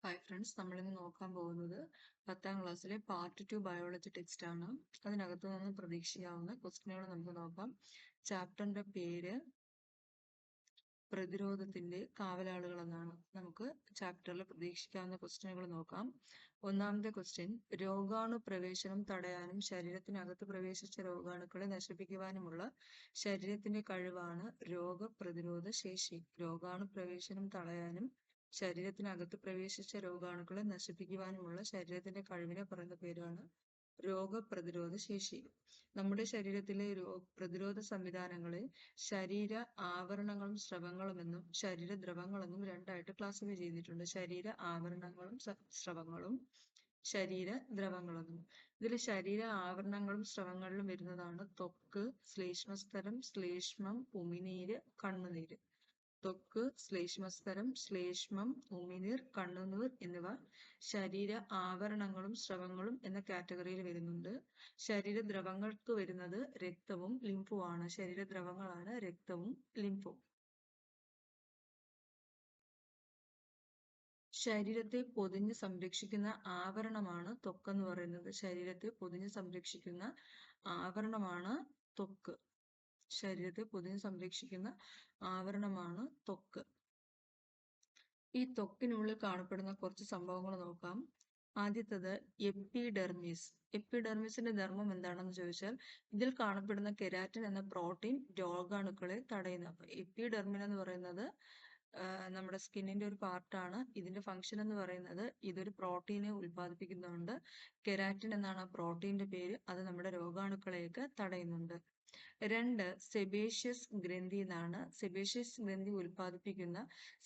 Hi friends, നമ്മളിന്ന് നോക്കാൻ പോകുന്നത് 10ാം ക്ലാസ്സിലെ പാർട്ട് 2 ബയോളജി ടെക്സ്റ്റ് ആണ്. അതിനകത്ത് നിന്ന് പ്രതീക്ഷിക്കാവുന്ന ക്വസ്റ്റ്യനുകൾ നമുക്ക് നോക്കാം. ചാപ്റ്ററിന്റെ പേര് പ്രതിരോധത്തിന്റെ കാവലാളുകൾ എന്നാണ്. നമുക്ക് ചാപ്റ്ററിൽ പ്രതീക്ഷിക്കാവുന്ന ക്വസ്റ്റ്യനുകൾ നോക്കാം. ഒന്നാമത്തെ ക്വസ്റ്റ്യൻ, രോഗാണു പ്രവേശനം തടയാനും ശരീരത്തിനകത്ത് പ്രവേശിച്ച രോഗാണുക്കളെ നശിപ്പിക്കുവാനുമുള്ള ശരീരത്തിന്റെ കഴിവാണ് രോഗപ്രതിരോധ ശേഷി. രോഗാണു പ്രവേശനം തടയാനും ശരീരത്തിനകത്ത് പ്രവേശിച്ച രോഗാണുക്കളെ നശിപ്പിക്കുവാനുമുള്ള ശരീരത്തിന്റെ കഴിവിനെ പറയുന്ന പേരാണ് രോഗപ്രതിരോധ ശേഷി. നമ്മുടെ ശരീരത്തിലെ പ്രതിരോധ സംവിധാനങ്ങളെ ശരീര ആവരണങ്ങളും സ്രവങ്ങളുമെന്നും ശരീരദ്രവങ്ങളെന്നും രണ്ടായിട്ട് ക്ലാസിഫൈ ചെയ്തിട്ടുണ്ട്. ശരീര ആവരണങ്ങളും സ്രവങ്ങളും ശരീരദ്രവങ്ങളെന്നും. ഇതിൽ ശരീര ആവരണങ്ങളും സ്രവങ്ങളിലും വരുന്നതാണ് ത്വക്ക്, ശ്ലേഷ്മസ്തരം, ശ്ലേഷ്മം, ഉമിനീര്, കണ്ണുനീര്. ത്വക്ക്, ശ്ലേഷ്മസ്തരം, ശ്ലേഷ്മം, ഉമിനീർ, കണ്ണുനീർ എന്നിവ ശരീര ആവരണങ്ങളും സ്രവങ്ങളും എന്ന കാറ്റഗറിയിൽ വരുന്നുണ്ട്. ശരീരദ്രവങ്ങൾക്ക് വരുന്നത് രക്തവും ലിംഫുമാണ്. ശരീരദ്രവങ്ങളാണ് രക്തവും ലിംഫും. ശരീരത്തെ പൊതിഞ്ഞ് സംരക്ഷിക്കുന്ന ആവരണമാണ് ത്വക്കെന്ന് പറയുന്നത്. ശരീരത്തെ പൊതിഞ്ഞ് സംരക്ഷിക്കുന്ന ആവരണമാണ് ത്വക്ക്. ശരീരത്തെ പൊതിഞ്ഞ് സംരക്ഷിക്കുന്ന ആവരണമാണ് ത്വക്ക്. ഈ ത്വക്കിനുള്ളിൽ കാണപ്പെടുന്ന കുറച്ച് സംഭവങ്ങൾ നോക്കാം. ആദ്യത്തത് എപ്പിഡെർമിസ്. എപ്പിഡെർമിസിന്റെ ധർമ്മം എന്താണെന്ന് ചോദിച്ചാൽ, ഇതിൽ കാണപ്പെടുന്ന കെരാറ്റിൻ എന്ന പ്രോട്ടീൻ രോഗാണുക്കളെ തടയുന്നു. അപ്പൊ എപ്പിഡെർമിൻ എന്ന് പറയുന്നത് നമ്മുടെ സ്കിന്നിന്റെ ഒരു പാർട്ടാണ്. ഇതിന്റെ ഫംഗ്ഷൻ എന്ന് പറയുന്നത് ഇതൊരു പ്രോട്ടീനെ ഉൽപ്പാദിപ്പിക്കുന്നുണ്ട്. കെരാറ്റിൻ എന്നാണ് ആ പ്രോട്ടീന്റെ പേര്. അത് നമ്മുടെ രോഗാണുക്കളെയൊക്കെ തടയുന്നുണ്ട്. 2, സെബേഷ്യസ് ഗ്രന്ഥി എന്നാണ്. സെബേഷ്യസ് ഗ്രന്ഥി ഉൽപ്പാദിപ്പിക്കുന്ന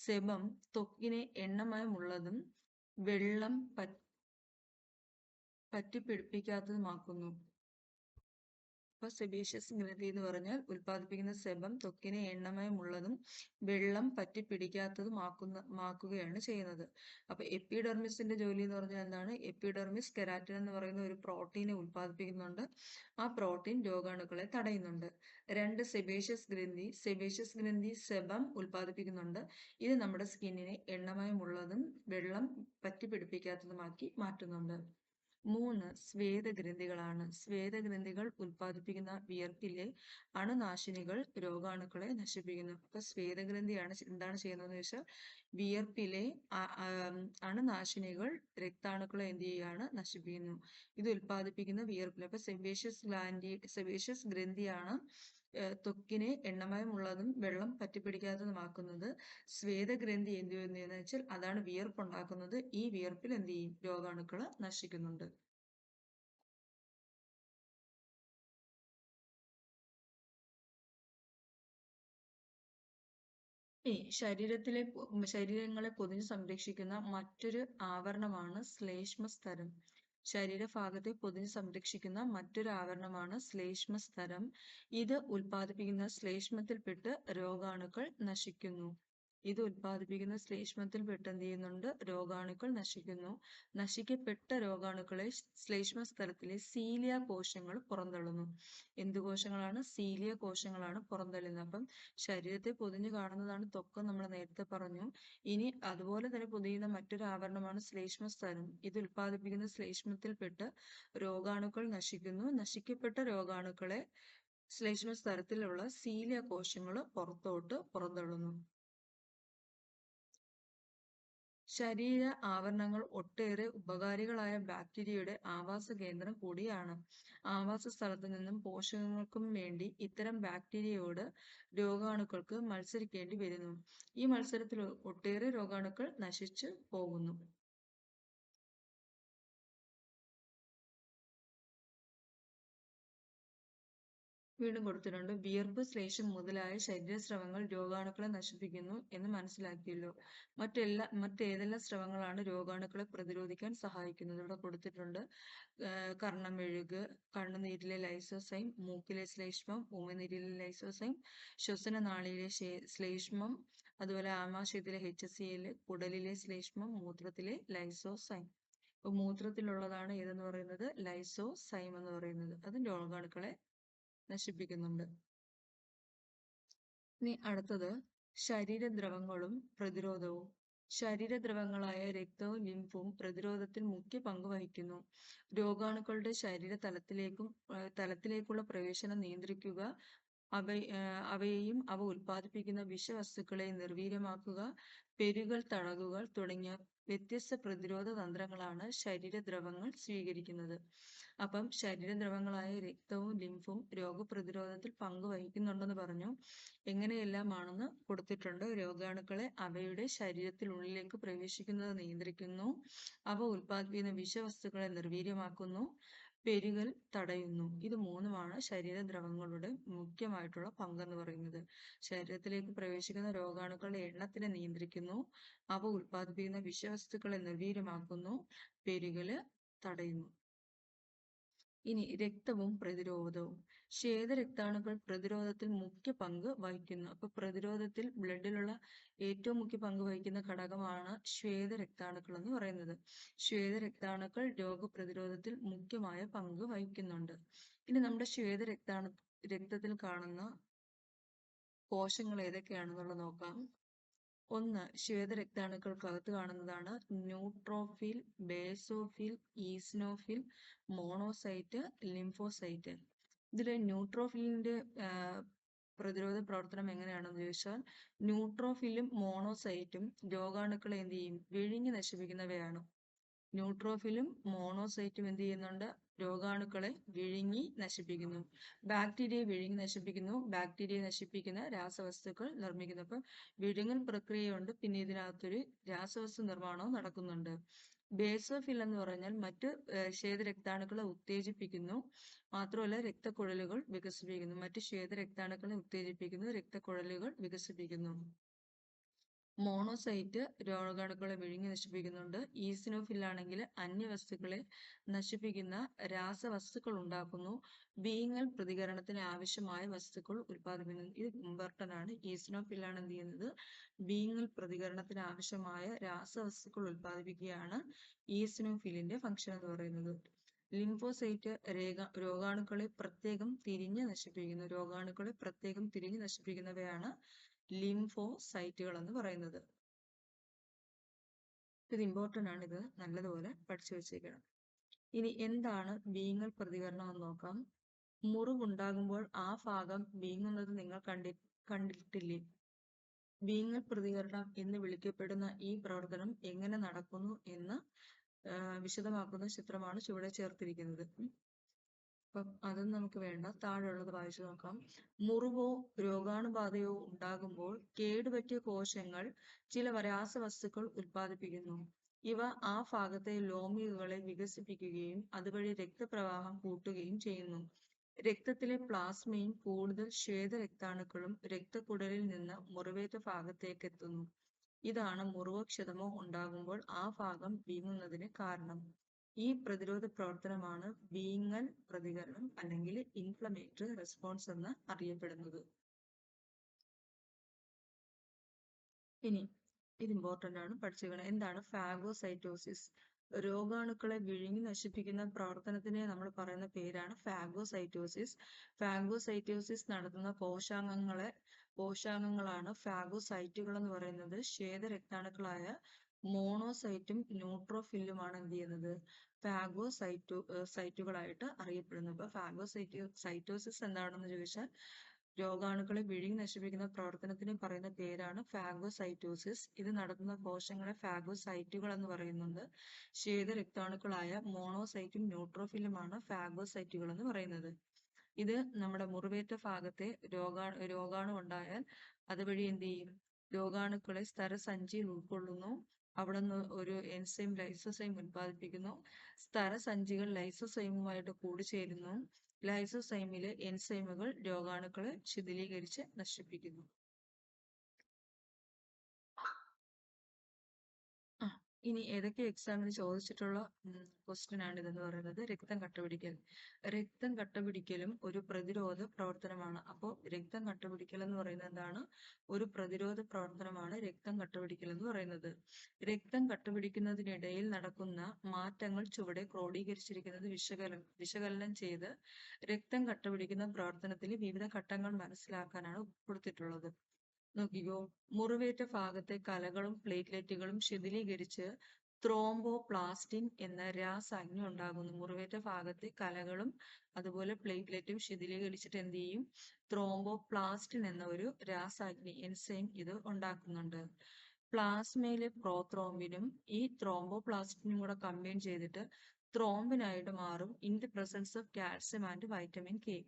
സെബം ത്വക്കിനെ എണ്ണമയമുള്ളതും വെള്ളം പറ്റിപ്പിടിപ്പിക്കാത്തതുമാക്കുന്നു. അപ്പൊ സെബേഷ്യസ് ഗ്രന്ഥി എന്ന് പറഞ്ഞാൽ ഉൽപ്പാദിപ്പിക്കുന്ന സെബം ത്വക്കിനെ എണ്ണമയമുള്ളതും വെള്ളം പറ്റിപ്പിടിക്കാത്തതുമാക്കുകയാണ് ചെയ്യുന്നത്. അപ്പൊ എപ്പിഡെർമിസിന്റെ ജോലി എന്ന് പറഞ്ഞാൽ എന്താണ്? എപ്പിഡെർമിസ് കെരാറ്റിൻ എന്ന് പറയുന്ന ഒരു പ്രോട്ടീനെ ഉൽപ്പാദിപ്പിക്കുന്നുണ്ട്. ആ പ്രോട്ടീൻ രോഗാണുക്കളെ തടയുന്നുണ്ട്. 2, സെബേഷ്യസ് ഗ്രന്ഥി. സെബേഷ്യസ് ഗ്രന്ഥി സെബം ഉൽപ്പാദിപ്പിക്കുന്നുണ്ട്. ഇത് നമ്മുടെ സ്കിന്നിനെ എണ്ണമയമുള്ളതും വെള്ളം പറ്റിപ്പിടിപ്പിക്കാത്തതുമാക്കി മാറ്റുന്നുണ്ട്. 3, സ്വേദഗ്രന്ഥികളാണ്. സ്വേദഗ്രന്ഥികൾ ഉൽപ്പാദിപ്പിക്കുന്ന വിയർപ്പിലെ അണുനാശിനികൾ രോഗാണുക്കളെ നശിപ്പിക്കുന്നു. അപ്പൊ സ്വേദഗ്രന്ഥിയാണ് എന്താണ് ചെയ്യുന്നതെന്ന് വെച്ചാൽ വിയർപ്പിലെ അണുനാശിനികൾ രക്താണുക്കളെ എന്ത് ചെയ്യുകയാണ്? നശിപ്പിക്കുന്നു. ഇത് ഉൽപ്പാദിപ്പിക്കുന്ന വിയർപ്പിൽ. അപ്പൊ സെബേഷ്യസ് ഗ്രന്ഥിയാണ് ത്വക്കിനെ എണ്ണമയമുള്ളതും വെള്ളം പറ്റിപ്പിടിക്കാത്തതുമാക്കുന്നത്. സ്വേദഗ്രന്ഥി എന്ത് ചെയ്യുന്നതെന്ന് വെച്ചാൽ അതാണ് വിയർപ്പുണ്ടാക്കുന്നത്. ഈ വിയർപ്പിൽ എന്ത് ചെയ്യും? രോഗാണുക്കള് നശിക്കുന്നുണ്ട്. ശരീരങ്ങളെ പൊതിഞ്ഞ് സംരക്ഷിക്കുന്ന മറ്റൊരു ആവരണമാണ് ശ്ലേഷ്മസ്തരം. ശരീരഭാഗത്തെ പൊതിഞ്ഞ് സംരക്ഷിക്കുന്ന മറ്റൊരു ആവരണമാണ് ശ്ലേഷ്മസ്തരം. ഇത് ഉൽപ്പാദിപ്പിക്കുന്ന ശ്ലേഷ്മത്തിൽപ്പെട്ട് രോഗാണുക്കൾ നശിക്കുന്നു. ഇത് ഉൽപ്പാദിപ്പിക്കുന്ന ശ്ലേഷ്മത്തിൽപ്പെട്ട് എന്ത് ചെയ്യുന്നുണ്ട്? രോഗാണുക്കൾ നശിക്കുന്നു. നശിക്കപ്പെട്ട രോഗാണുക്കളെ ശ്ലേഷ്മസ്തരത്തിലെ സീലിയ കോശങ്ങൾ പുറന്തള്ളുന്നു. എന്ത് കോശങ്ങളാണ്? സീലിയ കോശങ്ങളാണ് പുറന്തള്ളുന്നത്. അപ്പം ശരീരത്തെ പൊതിഞ്ഞു കാണുന്നതാണ് ത്വക്ക്, നമ്മൾ നേരത്തെ പറഞ്ഞു. ഇനി അതുപോലെ തന്നെ പൊതിയുന്ന മറ്റൊരു ആവരണമാണ് ശ്ലേഷ്മസ്തരം. ഇത് ഉൽപ്പാദിപ്പിക്കുന്ന ശ്ലേഷ്മത്തിൽപ്പെട്ട് രോഗാണുക്കൾ നശിക്കുന്നു. നശിക്കപ്പെട്ട രോഗാണുക്കളെ ശ്ലേഷ്മസ്തരത്തിലുള്ള സീലിയ കോശങ്ങൾ പുറന്തള്ളുന്നു. ശരീര ആവരണങ്ങൾ ഒട്ടേറെ ഉപകാരികളായ ബാക്ടീരിയയുടെ ആവാസ കേന്ദ്രം കൂടിയാണ്. ആവാസ സ്ഥലത്തു നിന്നും പോഷകങ്ങൾക്കും വേണ്ടി ഇത്തരം ബാക്ടീരിയയോട് രോഗാണുക്കൾക്ക് മത്സരിക്കേണ്ടി വരുന്നു. ഈ മത്സരത്തിൽ ഒട്ടേറെ രോഗാണുക്കൾ നശിച്ചു പോകുന്നു. വീണ്ടും കൊടുത്തിട്ടുണ്ട്. വിയർപ്പ്, ശ്ലേഷ്മം മുതലായ ശരീരസ്രവങ്ങൾ രോഗാണുക്കളെ നശിപ്പിക്കുന്നു എന്ന് മനസ്സിലാക്കിയല്ലോ. മറ്റേതെല്ലാം സ്രവങ്ങളാണ് രോഗാണുക്കളെ പ്രതിരോധിക്കാൻ സഹായിക്കുന്നത്? ഇവിടെ കൊടുത്തിട്ടുണ്ട്. കർണമെഴുക്, കണ്ണുനീരിലെ ലൈസോസൈം, മൂക്കിലെ ശ്ലേഷ്മം, ഉമിനീരിലെ ലൈസോസൈം, ശ്വസനനാളിയിലെ ശ്ലേഷ്മം, അതുപോലെ ആമാശയത്തിലെ HCl, കുടലിലെ ശ്ലേഷ്മം, മൂത്രത്തിലെ ലൈസോസൈം. അപ്പൊ മൂത്രത്തിലുള്ളതാണ് ഏതെന്ന് പറയുന്നത്? ലൈസോസൈം എന്ന് പറയുന്നത്. അത് രോഗാണുക്കളെ നശിപ്പിക്കുന്നുണ്ട്. ഇനി അടുത്തത് ശരീരദ്രവങ്ങളും പ്രതിരോധവും. ശരീരദ്രവങ്ങളായ രക്തവും ലിംഫും പ്രതിരോധത്തിൽ മുഖ്യ പങ്ക് വഹിക്കുന്നു. രോഗാണുക്കളുടെ തലത്തിലേക്കുള്ള പ്രവേശനം നിയന്ത്രിക്കുക, അവയെയും അവ ഉൽപ്പാദിപ്പിക്കുന്ന വിഷവസ്തുക്കളെ നിർവീര്യമാക്കുക, പെരുകൽ തടയുക തുടങ്ങിയ വ്യത്യസ്ത പ്രതിരോധ തന്ത്രങ്ങളാണ് ശരീരദ്രവങ്ങൾ സ്വീകരിക്കുന്നത്. അപ്പം ശരീരദ്രവങ്ങളായ രക്തവും ലിംഫും രോഗപ്രതിരോധത്തിൽ പങ്ക് വഹിക്കുന്നുണ്ടെന്ന് പറഞ്ഞു. എങ്ങനെയെല്ലാമാണെന്ന് കൊടുത്തിട്ടുണ്ട്. രോഗാണുക്കളെ അവയുടെ ശരീരത്തിനുള്ളിലേക്ക് പ്രവേശിക്കുന്നത് നിയന്ത്രിക്കുന്നു, അവ ഉൽപ്പാദിപ്പിക്കുന്ന വിഷവസ്തുക്കളെ നിർവീര്യമാക്കുന്നു, പെരുകൽ തടയുന്നു. ഇത് മൂന്നുമാണ് ശരീരദ്രവങ്ങളുടെ മുഖ്യമായിട്ടുള്ള പങ്കെന്ന് പറയുന്നത്. ശരീരത്തിലേക്ക് പ്രവേശിക്കുന്ന രോഗാണുക്കളുടെ എണ്ണത്തിനെ നിയന്ത്രിക്കുന്നു, അവ ഉൽപ്പാദിപ്പിക്കുന്ന വിഷവസ്തുക്കളെ നിർവീര്യമാക്കുന്നു, പെരുകല് തടയുന്നു. ഇനി രക്തവും പ്രതിരോധവും. ശ്വേതരക്താണുക്കൾ പ്രതിരോധത്തിൽ മുഖ്യ പങ്ക് വഹിക്കുന്നു. അപ്പൊ പ്രതിരോധത്തിൽ ബ്ലഡിലുള്ള ഏറ്റവും മുഖ്യ പങ്ക് വഹിക്കുന്ന ഘടകമാണ് ശ്വേതരക്താണുക്കൾ എന്ന് പറയുന്നത്. ശ്വേതരക്താണുക്കൾ രോഗപ്രതിരോധത്തിൽ മുഖ്യമായ പങ്ക് വഹിക്കുന്നുണ്ട്. ഇനി നമ്മുടെ രക്തത്തിൽ കാണുന്ന കോശങ്ങൾ ഏതൊക്കെയാണെന്നുള്ളത് നോക്കാം. ഒന്ന്, ശ്വേതരക്താണുക്കൾക്കകത്ത് കാണുന്നതാണ് neutrophil, basophil, eosinophil, monocyte, lymphocyte. ഇതില് ന്യൂട്രോഫിലിന്റെ പ്രതിരോധ പ്രവർത്തനം എങ്ങനെയാണെന്ന് ചോദിച്ചാൽ, ന്യൂട്രോഫിലും മോണോസൈറ്റും രോഗാണുക്കളെ എന്ത് ചെയ്യും? വിഴുങ്ങി നശിപ്പിക്കുന്നവയാണ്. ന്യൂട്രോഫിലും മോണോസൈറ്റും എന്ത് ചെയ്യുന്നുണ്ട്? രോഗാണുക്കളെ വിഴുങ്ങി നശിപ്പിക്കുന്നു. ബാക്ടീരിയയെ വിഴുങ്ങി നശിപ്പിക്കുന്നു. ബാക്ടീരിയയെ നശിപ്പിക്കുന്ന രാസവസ്തുക്കൾ നിർമ്മിക്കുന്നു. അപ്പൊ വിഴുങ്ങൽ പ്രക്രിയയുണ്ട്, പിന്നെ ഇതിനകത്തൊരു രാസവസ്തു നിർമ്മാണവും നടക്കുന്നുണ്ട്. ബേസോഫിൽ എന്ന് പറഞ്ഞാൽ മറ്റ് ശ്വേതരക്താണുക്കളെ ഉത്തേജിപ്പിക്കുന്നു, മാത്രമല്ല രക്തക്കുഴലുകൾ വികസിപ്പിക്കുന്നു. മറ്റ് ശ്വേതരക്താണുക്കളെ ഉത്തേജിപ്പിക്കുന്നു, രക്തക്കുഴലുകൾ വികസിപ്പിക്കുന്നു. മോണോസൈറ്റ് രോഗാണുക്കളെ വിഴുങ്ങി നശിപ്പിക്കുന്നുണ്ട്. ഈസിനോഫിലാണെങ്കിൽ അന്യവസ്തുക്കളെ നശിപ്പിക്കുന്ന രാസവസ്തുക്കൾ ഉണ്ടാക്കുന്നു. വീങ്ങൽ പ്രതികരണത്തിന് ആവശ്യമായ വസ്തുക്കൾ ഉൽപ്പാദിപ്പിക്കുന്നു. ഇത് ഇമ്പോർട്ടന്റ് ആണ്. ഈസിനോഫിലാണ് എന്ത് ചെയ്യുന്നത്? വീങ്ങൽ പ്രതികരണത്തിന് ആവശ്യമായ രാസവസ്തുക്കൾ ഉൽപ്പാദിപ്പിക്കുകയാണ് ഈസിനോഫിലിന്റെ ഫംഗ്ഷൻ എന്ന് പറയുന്നത്. ലിംഫോസൈറ്റ് രോഗാണുക്കളെ പ്രത്യേകം തിരിഞ്ഞ് നശിപ്പിക്കുന്നവയാണ് ലിംഫോസൈറ്റുകൾ എന്ന് പറയുന്നത്. ഇത് ഇമ്പോർട്ടന്റ് ആണ്. ഇത് നല്ലതുപോലെ പഠിച്ചു വെച്ചേക്കണം. ഇനി എന്താണ് വീങ്ങൽ പ്രതികരണം എന്ന് നോക്കാം. മുറിവുണ്ടാകുമ്പോൾ ആ ഭാഗം വീങ്ങുന്നത് നിങ്ങൾ കണ്ടിട്ടില്ലേ? വീങ്ങൽ പ്രതികരണം എന്ന് വിളിക്കപ്പെടുന്ന ഈ പ്രവർത്തനം എങ്ങനെ നടക്കുന്നു എന്ന് വിശദമാക്കുന്ന ചിത്രമാണ് ചുവടെ ചേർത്തിരിക്കുന്നത്. അപ്പം അതൊന്നും നമുക്ക് വേണ്ട, താഴെയുള്ളത് വായിച്ചു നോക്കാം. മുറിവോ രോഗാണുബാധയോ ഉണ്ടാകുമ്പോൾ കേടുപറ്റിയ കോശങ്ങൾ ചില രാസവസ്തുക്കൾ ഉൽപ്പാദിപ്പിക്കുന്നു. ഇവ ആ ഭാഗത്തെ ലോമികകളെ വികസിപ്പിക്കുകയും അതുവഴി രക്തപ്രവാഹം കൂട്ടുകയും ചെയ്യുന്നു. രക്തത്തിലെ പ്ലാസ്മയും കൂടുതൽ ശ്വേതരക്താണുക്കളും രക്തക്കുഴലിൽ നിന്ന് മുറിവേറ്റ ഭാഗത്തേക്ക് എത്തുന്നു. ഇതാണ് മുറിവോ ക്ഷതമോ ഉണ്ടാകുമ്പോൾ ആ ഭാഗം വീങ്ങുന്നതിന് കാരണം. ഈ പ്രതിരോധ പ്രവർത്തനമാണ് വീങ്ങൽ പ്രതികരണം അല്ലെങ്കിൽ ഇൻഫ്ലമേറ്ററി റെസ്പോൺസ് എന്ന് അറിയപ്പെടുന്നത്. ഇനി ഇത് ഇമ്പോർട്ടന്റ് ആണ്, പഠിച്ചേക്കണം. എന്താണ് ഫാഗോസൈറ്റോസിസ്? രോഗാണുക്കളെ വിഴുങ്ങി നശിപ്പിക്കുന്ന പ്രവർത്തനത്തിനെ നമ്മൾ പറയുന്ന പേരാണ് ഫാഗോസൈറ്റോസിസ്. ഫാഗോസൈറ്റോസിസ് നടത്തുന്ന കോശാംഗങ്ങളാണ് ഫാഗോസൈറ്റുകൾ എന്ന് പറയുന്നത്. ശ്വേതരക്താണുക്കളായ മോണോസൈറ്റും ന്യൂട്രോഫില്ലുമാണ് എന്ത് ചെയ്യുന്നത്? സൈറ്റുകളായിട്ട് അറിയപ്പെടുന്നത്. അപ്പൊ ഫാഗോസൈറ്റോസിസ് എന്താണെന്ന് ചോദിച്ചാൽ, രോഗാണുക്കളെ വിഴുങ്ങി നശിപ്പിക്കുന്ന പ്രവർത്തനത്തിന് പറയുന്ന പേരാണ് ഫാഗോസൈറ്റോസിസ്. ഇത് നടത്തുന്ന കോശങ്ങളെ ഫാഗോസൈറ്റുകൾ എന്ന് പറയുന്നുണ്ട്. ശ്വേതരക്താണുക്കളായ മോണോസൈറ്റും ന്യൂട്രോഫിലുമാണ് ഫാഗോസൈറ്റുകൾ എന്ന് പറയുന്നത്. ഇത് നമ്മുടെ മുറിവേറ്റ ഭാഗത്തെ രോഗാണു ഉണ്ടായാൽ അതുവഴി എന്ത് ചെയ്യും? രോഗാണുക്കളെ സ്തരസഞ്ചിയിൽ ഉൾക്കൊള്ളുന്നു. അവിടെ നിന്ന് ഒരു എൻസൈം ലൈസോസൈം ഉൽപ്പാദിപ്പിക്കുന്നു. സ്തരസഞ്ചികൾ ലൈസോസൈമുമായിട്ട് കൂടിച്ചേരുന്നു. ലൈസോസൈമിലെ എൻസൈമുകൾ രോഗാണുക്കളെ ശിഥിലീകരിച്ച് നശിപ്പിക്കുന്നു. ഇനി ഏതൊക്കെ എക്സാമിന് ചോദിച്ചിട്ടുള്ള ക്വസ്റ്റ്യൻ ആണ് ഇതെന്ന് പറയുന്നത്. രക്തം കട്ടപിടിക്കൽ. രക്തം കട്ടപിടിക്കലും ഒരു പ്രതിരോധ പ്രവർത്തനമാണ്. അപ്പോൾ രക്തം കട്ടപിടിക്കൽ എന്ന് പറയുന്നത് എന്താണ്? ഒരു പ്രതിരോധ പ്രവർത്തനമാണ് രക്തം കട്ടപിടിക്കൽ എന്ന് പറയുന്നത്. രക്തം കട്ടപിടിക്കുന്നതിനിടയിൽ നടക്കുന്ന മാറ്റങ്ങൾ ചുവടെ ക്രോഡീകരിച്ചിരിക്കുന്നത് വിശകലനം ചെയ്ത് രക്തം കട്ടപിടിക്കുന്ന പ്രവർത്തനത്തിൽ വിവിധ ഘട്ടങ്ങൾ മനസ്സിലാക്കാനാണ് കൊടുത്തിട്ടുള്ളത്. നോക്കിക്കോ, മുറിവേറ്റ ഭാഗത്തെ കലകളും പ്ലേറ്റ്ലെറ്റുകളും ശിഥിലീകരിച്ച് ത്രോംബോപ്ലാസ്റ്റിൻ എന്ന രാസാഗ്നി ഉണ്ടാകുന്നു. മുറിവേറ്റ ഭാഗത്തെ കലകളും അതുപോലെ പ്ലേറ്റ്ലെറ്റും ശിഥിലീകരിച്ചിട്ട് എന്ത് ചെയ്യും? ത്രോംബോപ്ലാസ്റ്റിൻ എന്ന ഒരു രാസാഗ്നി എൻസൈം ഇത് ഉണ്ടാക്കുന്നുണ്ട്. പ്ലാസ്മയിലെ പ്രോത്രോംബിനും ഈ ത്രോംബോപ്ലാസ്റ്റിനും കൂടെ കമ്പൈൻ ചെയ്തിട്ട് ത്രോംബിനായിട്ട് മാറും in the presence of calcium and vitamin K.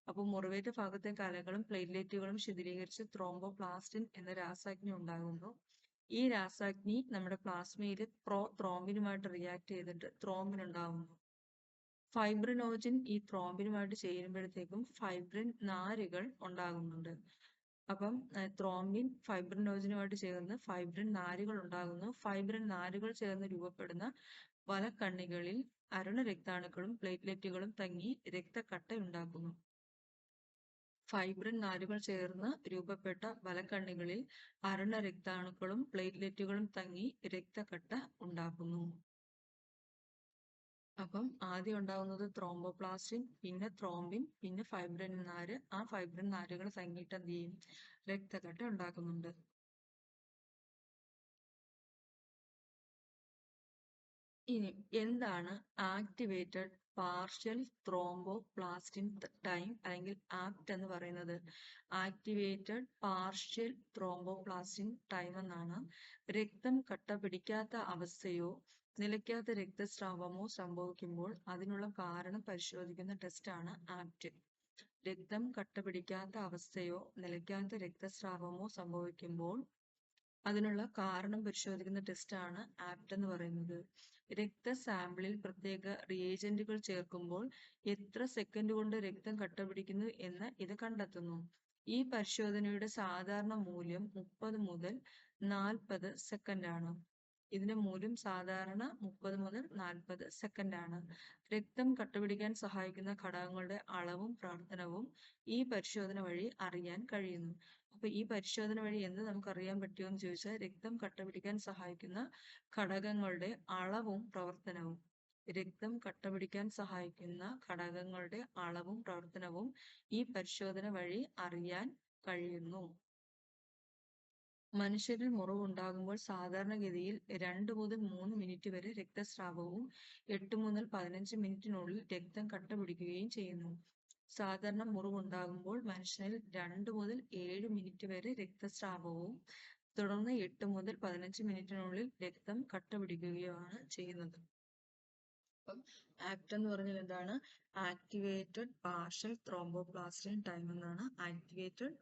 അപ്പോൾ മുറിവേറ്റ ഭാഗത്തെ കലകളും പ്ലേറ്റ്ലെറ്റുകളും ശിഥിലീകരിച്ച് ത്രോംബോപ്ലാസ്റ്റിൻ എന്ന രാസാഗ്നി ഉണ്ടാകുന്നു. ഈ രാസാഗ്നി നമ്മുടെ പ്ലാസ്മയിൽ ത്രോംബിനുമായിട്ട് റിയാക്ട് ചെയ്തിട്ട് ത്രോംബിൻ ഉണ്ടാകുന്നു. ഫൈബ്രിനോജൻ ഈ ത്രോംബിനുമായിട്ട് ചേരുമ്പോഴത്തേക്കും ഫൈബ്രിൻ നാരുകൾ ഉണ്ടാകുന്നുണ്ട്. അപ്പം ത്രോംബിൻ ഫൈബ്രിനോജനുമായിട്ട് ചേർന്ന് ഫൈബ്രിൻ നാരുകൾ ഉണ്ടാകുന്നു. ഫൈബ്രിൻ നാരുകൾ ചേർന്ന് രൂപപ്പെടുന്ന വലക്കണ്ണികളിൽ അരുണ രക്താണുക്കളും പ്ലേറ്റ്ലെറ്റുകളും തങ്ങി രക്തക്കട്ട ഉണ്ടാക്കുന്നു. ഫൈബ്രിൻ നാരുകൾ ചേർന്ന് രൂപപ്പെട്ട വലക്കണ്ണികളിൽ അരുണ രക്താണുക്കളും പ്ലേറ്റ്ലെറ്റുകളും തങ്ങി രക്തക്കട്ട ഉണ്ടാക്കുന്നു. അപ്പം ആദ്യം ഉണ്ടാകുന്നത് ത്രോംബോപ്ലാസ്റ്റിൻ, പിന്നെ ത്രോംബിൻ, പിന്നെ ഫൈബ്രിൻ നാര്. ആ ഫൈബ്രിൻ നാരുകൾ തങ്ങിയിട്ട് എന്ത് ചെയ്യും? രക്തക്കട്ട ഉണ്ടാക്കുന്നുണ്ട്. ഇനി എന്താണ് ആക്ടിവേറ്റഡ് പാർഷ്യൽ ത്രോംബോപ്ലാസ്റ്റിൻ ടൈം അല്ലെങ്കിൽ ആക്ട് എന്ന് പറയുന്നത്? ആക്ടിവേറ്റഡ് പാർഷ്യൽ ത്രോംബോപ്ലാസ്റ്റിൻ ടൈം എന്നാണ്. രക്തം കട്ട പിടിക്കാത്ത അവസ്ഥയോ നിലയ്ക്കാത്ത രക്തസ്രാവമോ സംഭവിക്കുമ്പോൾ അതിനുള്ള കാരണം പരിശോധിക്കുന്ന ടെസ്റ്റാണ് ആക്ട്. രക്തം കട്ട പിടിക്കാത്ത അവസ്ഥയോ നിലയ്ക്കാത്ത രക്തസ്രാവമോ സംഭവിക്കുമ്പോൾ അതിനുള്ള കാരണം പരിശോധിക്കുന്ന ടെസ്റ്റാണ് ആപ്റ്റ് എന്ന് പറയുന്നത്. രക്തസാമ്പിളിൽ പ്രത്യേക റിയേജന്റുകൾ ചേർക്കുമ്പോൾ എത്ര സെക്കൻഡ് കൊണ്ട് രക്തം കട്ടപിടിക്കുന്നു എന്ന് ഇത് കണ്ടെത്തുന്നു. ഈ പരിശോധനയുടെ സാധാരണ മൂല്യം 30 മുതൽ 40 സെക്കൻഡ് ആണ്. ഇതിന്റെ മൂല്യം സാധാരണ 30 മുതൽ 40 സെക്കൻഡ് ആണ്. രക്തം കട്ടപിടിക്കാൻ സഹായിക്കുന്ന ഘടകങ്ങളുടെ അളവും പ്രവർത്തനവും ഈ പരിശോധന വഴി അറിയാൻ കഴിയുന്നു. അപ്പൊ ഈ പരിശോധന വഴി എന്ത് നമുക്ക് അറിയാൻ പറ്റുമെന്ന് ചോദിച്ചാൽ രക്തം കട്ടപിടിക്കാൻ സഹായിക്കുന്ന ഘടകങ്ങളുടെ അളവും പ്രവർത്തനവും. രക്തം കട്ടപിടിക്കാൻ സഹായിക്കുന്ന ഘടകങ്ങളുടെ അളവും പ്രവർത്തനവും ഈ പരിശോധന വഴി അറിയാൻ കഴിയുന്നു. മനുഷ്യരിൽ മുറിവുണ്ടാകുമ്പോൾ സാധാരണഗതിയിൽ 2 മുതൽ 3 മിനിറ്റ് വരെ രക്തസ്രാവവും 8 മുതൽ 15 മിനിറ്റിനുള്ളിൽ രക്തം കട്ടപിടിക്കുകയും ചെയ്യുന്നു. സാധാരണ മുറിവുണ്ടാകുമ്പോൾ മനുഷ്യനിൽ 2 മുതൽ 7 മിനിറ്റ് വരെ രക്തസ്രാവവും തുടർന്ന് 8 മുതൽ 15 മിനിറ്റിനുള്ളിൽ രക്തം കട്ടപിടിക്കുകയുമാണ് ചെയ്യുന്നത്. അപ്പം ആക്ട് എന്ന് പറഞ്ഞാൽ എന്താണ്? ആക്ടിവേറ്റഡ് പാർഷ്യൽ ത്രോംബോപ്ലാസ്റ്റിൻ ടൈം എന്നാണ്. Activated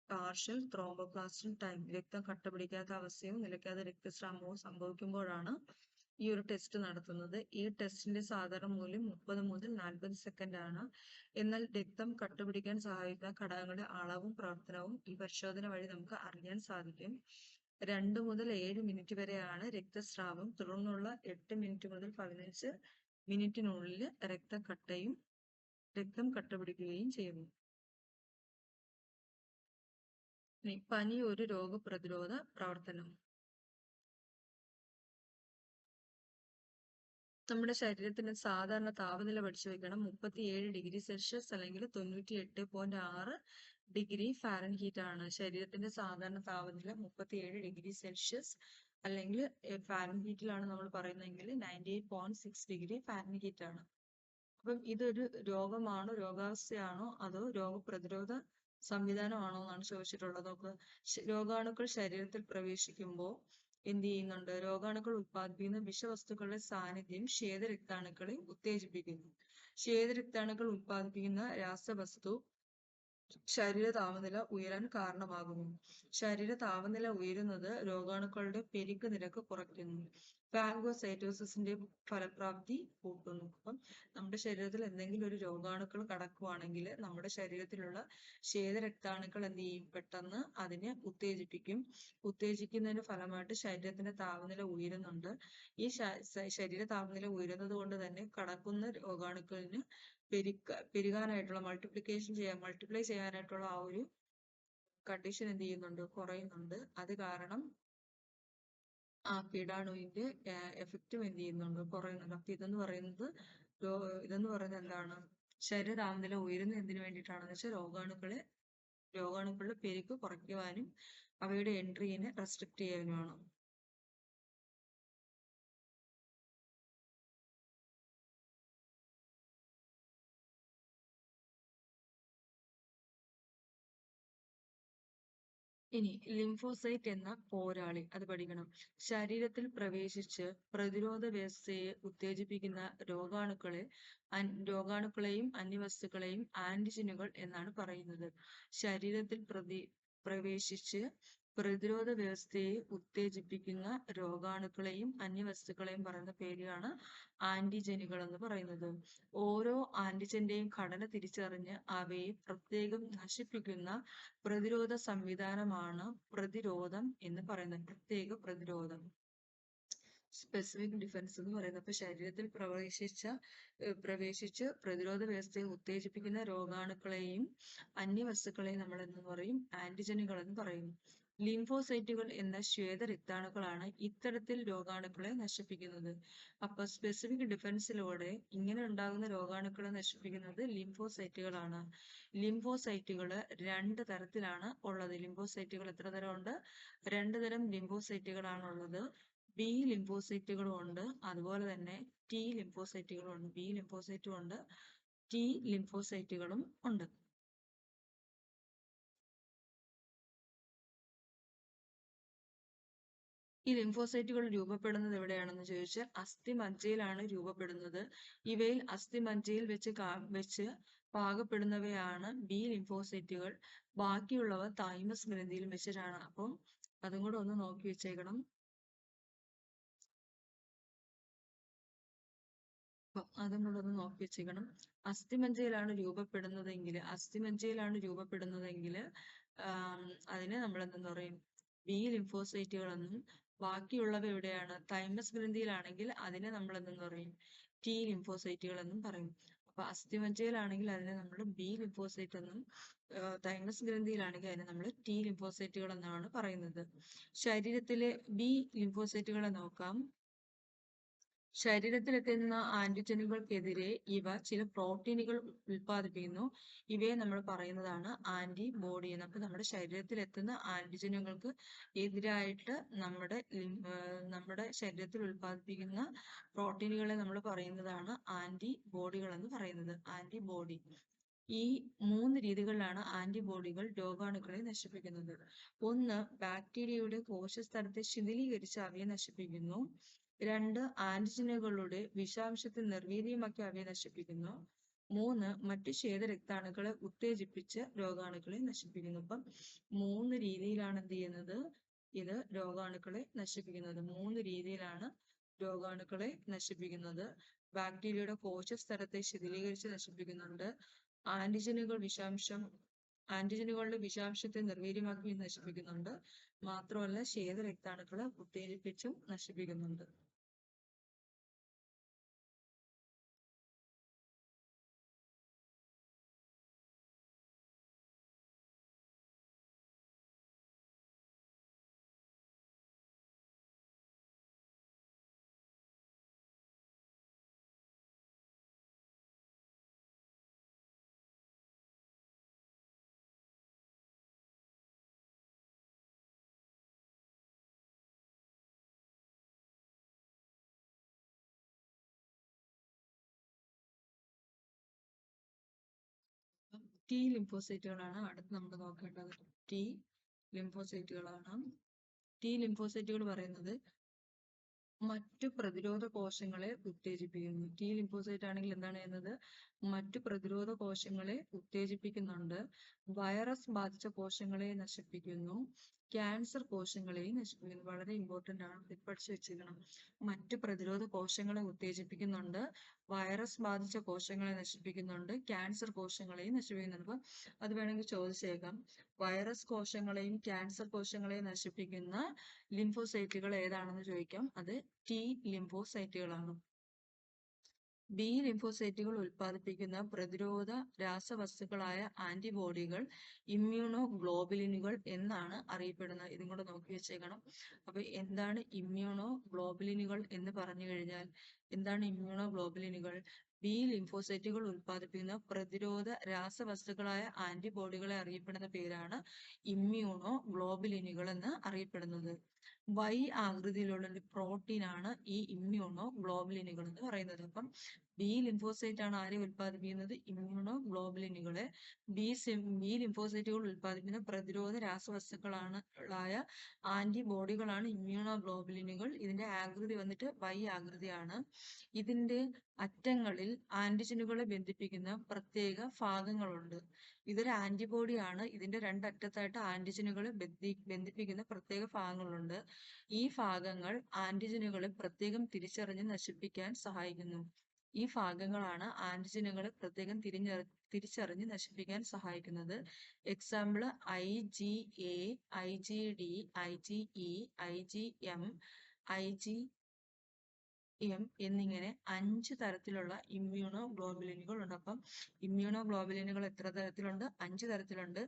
partial thromboplastin time. രക്തം കട്ടപിടിക്കാത്ത അവസ്ഥയോ നിലയ്ക്കാത്ത രക്തസ്രാവമോ സംഭവിക്കുമ്പോഴാണ് ഈ ഒരു ടെസ്റ്റ് നടത്തുന്നത്. ഈ ടെസ്റ്റിന്റെ സാധാരണ മൂല്യം 30 മുതൽ 40 സെക്കൻഡ് ആണ്. എന്നാൽ രക്തം കട്ടപിടിക്കാൻ സഹായിക്കുന്ന ഘടകങ്ങളുടെ അളവും പ്രവർത്തനവും ഈ പരിശോധന വഴി നമുക്ക് അറിയാൻ സാധിക്കും. 2 മുതൽ 7 മിനിറ്റ് വരെയാണ് രക്തസ്രാവം. തുടർന്നുള്ള 8 മിനിറ്റ് മുതൽ 15 മിനിറ്റിനുള്ളിൽ രക്തം കട്ടപിടിക്കുകയും ചെയ്യുന്നു. പനി ഒരു രോഗപ്രതിരോധ പ്രവർത്തനം. നമ്മുടെ ശരീരത്തിന് സാധാരണ താപനില പഠിച്ചു വെക്കണം. 37 ഡിഗ്രി സെൽഷ്യസ് അല്ലെങ്കിൽ 98.6 ഡിഗ്രി ഫാരൻഹീറ്റ് ആണ്. ശരീരത്തിന്റെ സാധാരണ താപനില 37 ഡിഗ്രി സെൽഷ്യസ് അല്ലെങ്കിൽ ഫാരൻഹീറ്റിലാണ് നമ്മൾ പറയുന്നതെങ്കിൽ 98.6 ഡിഗ്രി ഫാരൻഹീറ്റ് ആണ്. അപ്പം ഇതൊരു രോഗമാണോ, രോഗാവസ്ഥയാണോ, അതോ രോഗപ്രതിരോധ സംവിധാനമാണോ എന്നാണ് ചോദിച്ചിട്ടുള്ളത്. നോക്ക്, രോഗാണുക്കൾ ശരീരത്തിൽ പ്രവേശിക്കുമ്പോൾ എന്ത് ചെയ്യുന്നുണ്ട്? രോഗാണുക്കൾ ഉത്പാദിപ്പിക്കുന്ന വിഷവസ്തുക്കളുടെ സാന്നിധ്യം ശ്വേതരക്താണുക്കളെ ഉത്തേജിപ്പിക്കുന്നു. ശ്വേതരക്താണുക്കൾ ഉത്പാദിപ്പിക്കുന്ന രാസവസ്തു ശരീര താപനില ഉയരാൻ കാരണമാകുന്നു. ശരീര താപനില ഉയരുന്നത് രോഗാണുക്കളുടെ പെരുക നിരക്ക് കുറയ്ക്കുന്നു. ഫാഗോസൈറ്റോസിസിന്റെ ഫലപ്രാപ്തി കൂട്ടുന്നു. അപ്പം നമ്മുടെ ശരീരത്തിൽ എന്തെങ്കിലും ഒരു രോഗാണുക്കൾ കടക്കുവാണെങ്കിൽ നമ്മുടെ ശരീരത്തിലുള്ള ശ്വേതരക്താണുക്കൾ എന്ത് ചെയ്യും? പെട്ടെന്ന് അതിനെ ഉത്തേജിപ്പിക്കും. ഉത്തേജിക്കുന്നതിന്റെ ഫലമായിട്ട് ശരീരത്തിന്റെ താപനില ഉയരുന്നുണ്ട്. ഈ ശരീര താപനില ഉയരുന്നത് കൊണ്ട് തന്നെ കടക്കുന്ന രോഗാണുക്കളിന് പെരുകാനായിട്ടുള്ള മൾട്ടിപ്ലൈ ചെയ്യാനായിട്ടുള്ള ആ ഒരു കണ്ടീഷൻ എന്ത് ചെയ്യുന്നുണ്ട്? കുറയുന്നുണ്ട്. അത് കാരണം ആ കീടാണുവിന്റെ എഫക്റ്റും എന്ത് ചെയ്യുന്നുണ്ട്? കുറയുന്നുണ്ട്. അപ്പൊ ഇതെന്ന് പറയുന്നത് എന്താണ്? ശരീര താപനില ഉയരുന്ന എന്തിനു വേണ്ടിയിട്ടാണെന്ന് വെച്ചാൽ രോഗാണുക്കളെ രോഗാണുക്കളുടെ പെരുക്ക് കുറയ്ക്കുവാനും അവയുടെ എൻട്രീനെ റെസ്ട്രിക്ട് ചെയ്യാനുമാണ്. ഇനി ലിംഫോസൈറ്റ് എന്ന പോരാളി അത് പഠിക്കണം. ശരീരത്തിൽ പ്രവേശിച്ച് പ്രതിരോധ വ്യവസ്ഥയെ ഉത്തേജിപ്പിക്കുന്ന രോഗാണുക്കളെയും അന്യവസ്തുക്കളെയും ആന്റിജനുകൾ എന്നാണ് പറയുന്നത്. ശരീരത്തിൽ പ്രവേശിച്ച് പ്രതിരോധ വ്യവസ്ഥയെ ഉത്തേജിപ്പിക്കുന്ന രോഗാണുക്കളെയും അന്യവസ്തുക്കളെയും പറയുന്ന പേരാണ് ആന്റിജനുകൾ എന്ന് പറയുന്നത്. ഓരോ ആന്റിജന്റെയും ഘടന തിരിച്ചറിഞ്ഞ് അവയെ പ്രത്യേകം നശിപ്പിക്കുന്ന പ്രതിരോധ സംവിധാനമാണ് പ്രതിരോധം എന്ന് പറയുന്നത്. പ്രത്യേക പ്രതിരോധം, സ്പെസിഫിക് ഡിഫൻസ് എന്ന് പറയുന്നത്. അപ്പൊ ശരീരത്തിൽ പ്രവേശിച്ച് പ്രതിരോധ വ്യവസ്ഥയെ ഉത്തേജിപ്പിക്കുന്ന രോഗാണുക്കളെയും അന്യവസ്തുക്കളെയും നമ്മൾ എന്ന് പറയും ആന്റിജനുകൾ എന്ന് പറയുന്നു. ലിംഫോസൈറ്റുകൾ എന്ന ശ്വേതരക്താണുക്കളാണ് ഇത്തരത്തിൽ രോഗാണുക്കളെ നശിപ്പിക്കുന്നത്. അപ്പൊ സ്പെസിഫിക് ഡിഫൻസിലൂടെ ഇങ്ങനെ ഉണ്ടാകുന്ന രോഗാണുക്കളെ നശിപ്പിക്കുന്നത് ലിംഫോസൈറ്റുകളാണ്. ലിംഫോസൈറ്റുകൾ രണ്ട് തരത്തിലാണ് ഉള്ളത്. ലിംഫോസൈറ്റുകൾ എത്ര തരമുണ്ട്? രണ്ട് തരം ലിംഫോസൈറ്റുകളാണ് ഉള്ളത്. ബി ലിംഫോസൈറ്റുകളും ഉണ്ട്, അതുപോലെ തന്നെ ടി ലിംഫോസൈറ്റുകളും ഉണ്ട്. ബി ലിംഫോസൈറ്റും ഉണ്ട്, ടി ലിംഫോസൈറ്റുകളും ഉണ്ട്. ഈ ലിംഫോസൈറ്റുകൾ രൂപപ്പെടുന്നത് എവിടെയാണെന്ന് ചോദിച്ചാൽ അസ്ഥിമജ്ജയിലാണ് രൂപപ്പെടുന്നത്. ഇവയിൽ അസ്ഥിമജ്ജയിൽ വെച്ച് പാകപ്പെടുന്നവയാണ് ബി ലിംഫോസൈറ്റുകൾ. ബാക്കിയുള്ളവ തൈമസ് ഗ്രന്ഥിയിൽ വെച്ചിട്ടാണ്. അപ്പം അതും കൂടെ ഒന്ന് നോക്കി വെച്ചേക്കണം. അതും കൂടെ ഒന്ന് നോക്കി വെച്ചേക്കണം. അസ്ഥിമജ്ജയിലാണ് രൂപപ്പെടുന്നതെങ്കിൽ അതിനെ നമ്മൾ എന്തെന്ന് പറയും? ബി ലിംഫോസൈറ്റുകൾ എന്നും. ബാക്കിയുള്ളവ എവിടെയാണ്? തൈമസ് ഗ്രന്ഥിയിലാണെങ്കിൽ അതിനെ നമ്മൾ എന്തെന്ന് പറയും? ടി ലിംഫോസൈറ്റുകൾ എന്നും പറയും. അപ്പൊ അസ്ഥിമജ്ജയിലാണെങ്കിൽ അതിനെ നമ്മൾ ബി ലിംഫോസൈറ്റ് എന്നും, തൈമസ് ഗ്രന്ഥിയിലാണെങ്കിൽ അതിനെ നമ്മൾ ടി ലിംഫോസൈറ്റുകൾ എന്നാണ് പറയുന്നത്. ശരീരത്തിലെ ബി ലിംഫോസൈറ്റുകളെ നോക്കാം. ശരീരത്തിലെത്തുന്ന ആന്റിജനുകൾക്കെതിരെ ഇവ ചില പ്രോട്ടീനുകൾ ഉൽപ്പാദിപ്പിക്കുന്നു. ഇവയെ നമ്മൾ പറയുന്നതാണ് ആന്റിബോഡി എന്ന്. അപ്പൊ നമ്മുടെ ശരീരത്തിലെത്തുന്ന ആന്റിജനുകൾക്ക് എതിരായിട്ട് നമ്മുടെ ശരീരത്തിൽ ഉൽപ്പാദിപ്പിക്കുന്ന പ്രോട്ടീനുകളെ നമ്മൾ പറയുന്നതാണ് ആന്റിബോഡികൾ എന്ന് പറയുന്നത്. ആന്റിബോഡി. ഈ 3 രീതികളിലാണ് ആന്റിബോഡികൾ രോഗാണുക്കളെ നശിപ്പിക്കുന്നത്. ഒന്ന്, ബാക്ടീരിയയുടെ കോശസ്തരത്തെ ശിഥിലീകരിച്ച് അവയെ നശിപ്പിക്കുന്നു. 2, ആന്റിജനുകളുടെ വിഷാംശത്തെ നിർവീര്യമാക്കി അവയെ നശിപ്പിക്കുന്നു. 3, മറ്റു ശ്വേതരക്താണുക്കളെ ഉത്തേജിപ്പിച്ച് രോഗാണുക്കളെ നശിപ്പിക്കുന്നു. അപ്പം 3 രീതിയിലാണ് എന്ത് ചെയ്യുന്നത്? ഇത് രോഗാണുക്കളെ നശിപ്പിക്കുന്നത്. 3 രീതിയിലാണ് രോഗാണുക്കളെ നശിപ്പിക്കുന്നത്. ബാക്ടീരിയയുടെ കോശസ്തരത്തെ ശിഥിലീകരിച്ച് നശിപ്പിക്കുന്നുണ്ട്. ആന്റിജനുകളുടെ വിഷാംശത്തെ നിർവീര്യമാക്കി നശിപ്പിക്കുന്നുണ്ട്. മാത്രമല്ല ശ്വേതരക്താണുക്കളെ ഉത്തേജിപ്പിച്ചും നശിപ്പിക്കുന്നുണ്ട്. ടി ലിംഫോസൈറ്റുകളാണ് അടുത്ത് നമ്മൾ നോക്കേണ്ടത്. ടി ലിംഫോസൈറ്റുകളാണ്. ടി ലിംഫോസൈറ്റുകൾ പറയുന്നത് മറ്റു പ്രതിരോധ കോശങ്ങളെ ഉത്തേജിപ്പിക്കുന്നു. ടി ലിംഫോസൈറ്റ് ആണെങ്കിൽ എന്താണ് ചെയ്യുന്നത്? മറ്റു പ്രതിരോധ കോശങ്ങളെ ഉത്തേജിപ്പിക്കുന്നുണ്ട്. വൈറസ് ബാധിച്ച കോശങ്ങളെ നശിപ്പിക്കുന്നു. ക്യാൻസർ കോശങ്ങളെയും നശിപ്പിക്കുന്നു. വളരെ ഇമ്പോർട്ടന്റ് ആണ്, ഇത് പഠിച്ചു വെച്ചിരിക്കണം. മറ്റു പ്രതിരോധ കോശങ്ങളെ ഉത്തേജിപ്പിക്കുന്നുണ്ട്, വൈറസ് ബാധിച്ച കോശങ്ങളെ നശിപ്പിക്കുന്നുണ്ട്, ക്യാൻസർ കോശങ്ങളെയും നശിപ്പിക്കുന്നുണ്ട്. അപ്പൊ അത് വേണമെങ്കിൽ ചോദിച്ചേക്കാം, വൈറസ് കോശങ്ങളെയും ക്യാൻസർ കോശങ്ങളെയും നശിപ്പിക്കുന്ന ലിംഫോസൈറ്റുകൾ ഏതാണെന്ന് ചോദിക്കാം. അത് ടി ലിംഫോസൈറ്റുകളാണ്. ബി ലിംഫോസൈറ്റുകൾ ഉൽപ്പാദിപ്പിക്കുന്ന പ്രതിരോധ രാസവസ്തുക്കളായ ആന്റിബോഡികൾ ഇമ്മ്യൂണോ ഗ്ലോബുലിനുകൾ എന്നാണ് അറിയപ്പെടുന്നത്. ഇതും കൂടെ നോക്കി വെച്ചേക്കണം. അപ്പൊ എന്താണ് ഇമ്മ്യൂണോ ഗ്ലോബുലിനുകൾ എന്ന് പറഞ്ഞു കഴിഞ്ഞാൽ, എന്താണ് ഇമ്മ്യൂണോ ഗ്ലോബുലിനുകൾ? ബി ലിംഫോസൈറ്റുകൾ ഉൽപ്പാദിപ്പിക്കുന്ന പ്രതിരോധ രാസവസ്തുക്കളായ ആന്റിബോഡികളെ അറിയപ്പെടുന്ന പേരാണ് ഇമ്മ്യൂണോ ഗ്ലോബുലിനുകൾ എന്ന് അറിയപ്പെടുന്നത്. വൈ ആകൃതിയിലുള്ള ഒരു പ്രോട്ടീനാണ് ഈ ഇമ്മ്യൂണോ ഗ്ലോബുലിനുകൾ എന്ന് പറയുന്നത്. അപ്പം ബി ലിംഫോസൈറ്റ് ആണ് ആരെ ഉൽപ്പാദിപ്പിക്കുന്നത്? ഇമ്മ്യൂണോ ഗ്ലോബുലിനുകളെ. ബി ലിംഫോസൈറ്റുകൾ ഉൽപ്പാദിപ്പിക്കുന്ന പ്രതിരോധ രാസവസ്തുക്കളാണ് ആന്റിബോഡികളാണ് ഇമ്മ്യൂണോ ഗ്ലോബുലിനുകൾ. ഇതിന്റെ ആകൃതി വന്നിട്ട് വൈ ആകൃതിയാണ്. ഇതിന്റെ അറ്റങ്ങളിൽ ആന്റിജനുകളെ ബന്ധിപ്പിക്കുന്ന പ്രത്യേക ഭാഗങ്ങളുണ്ട്. ഇതൊരു ആന്റിബോഡിയാണ്. ഇതിന്റെ രണ്ടറ്റത്തായിട്ട് ആന്റിജനുകളെ ബന്ധിപ്പിക്കുന്ന പ്രത്യേക ഭാഗങ്ങളുണ്ട്. ഈ ഭാഗങ്ങൾ ആന്റിജനുകളെ പ്രത്യേകം തിരിച്ചറിഞ്ഞ് നശിപ്പിക്കാൻ സഹായിക്കുന്നു. ഈ ഭാഗങ്ങളാണ് ആന്റിജനുകളെ പ്രത്യേകം തിരിച്ചറിഞ്ഞ് നശിപ്പിക്കാൻ സഹായിക്കുന്നത്. Example IgA, IgD, IgE, IgM, IgM എന്നിങ്ങനെ 5 തരത്തിലുള്ള ഇമ്മ്യൂണോ ഗ്ലോബുലിനുകൾ ഉണ്ട്. അപ്പം ഇമ്മ്യൂണോ ഗ്ലോബുലിനുകൾ എത്ര തരത്തിലുണ്ട്? 5 തരത്തിലുണ്ട്.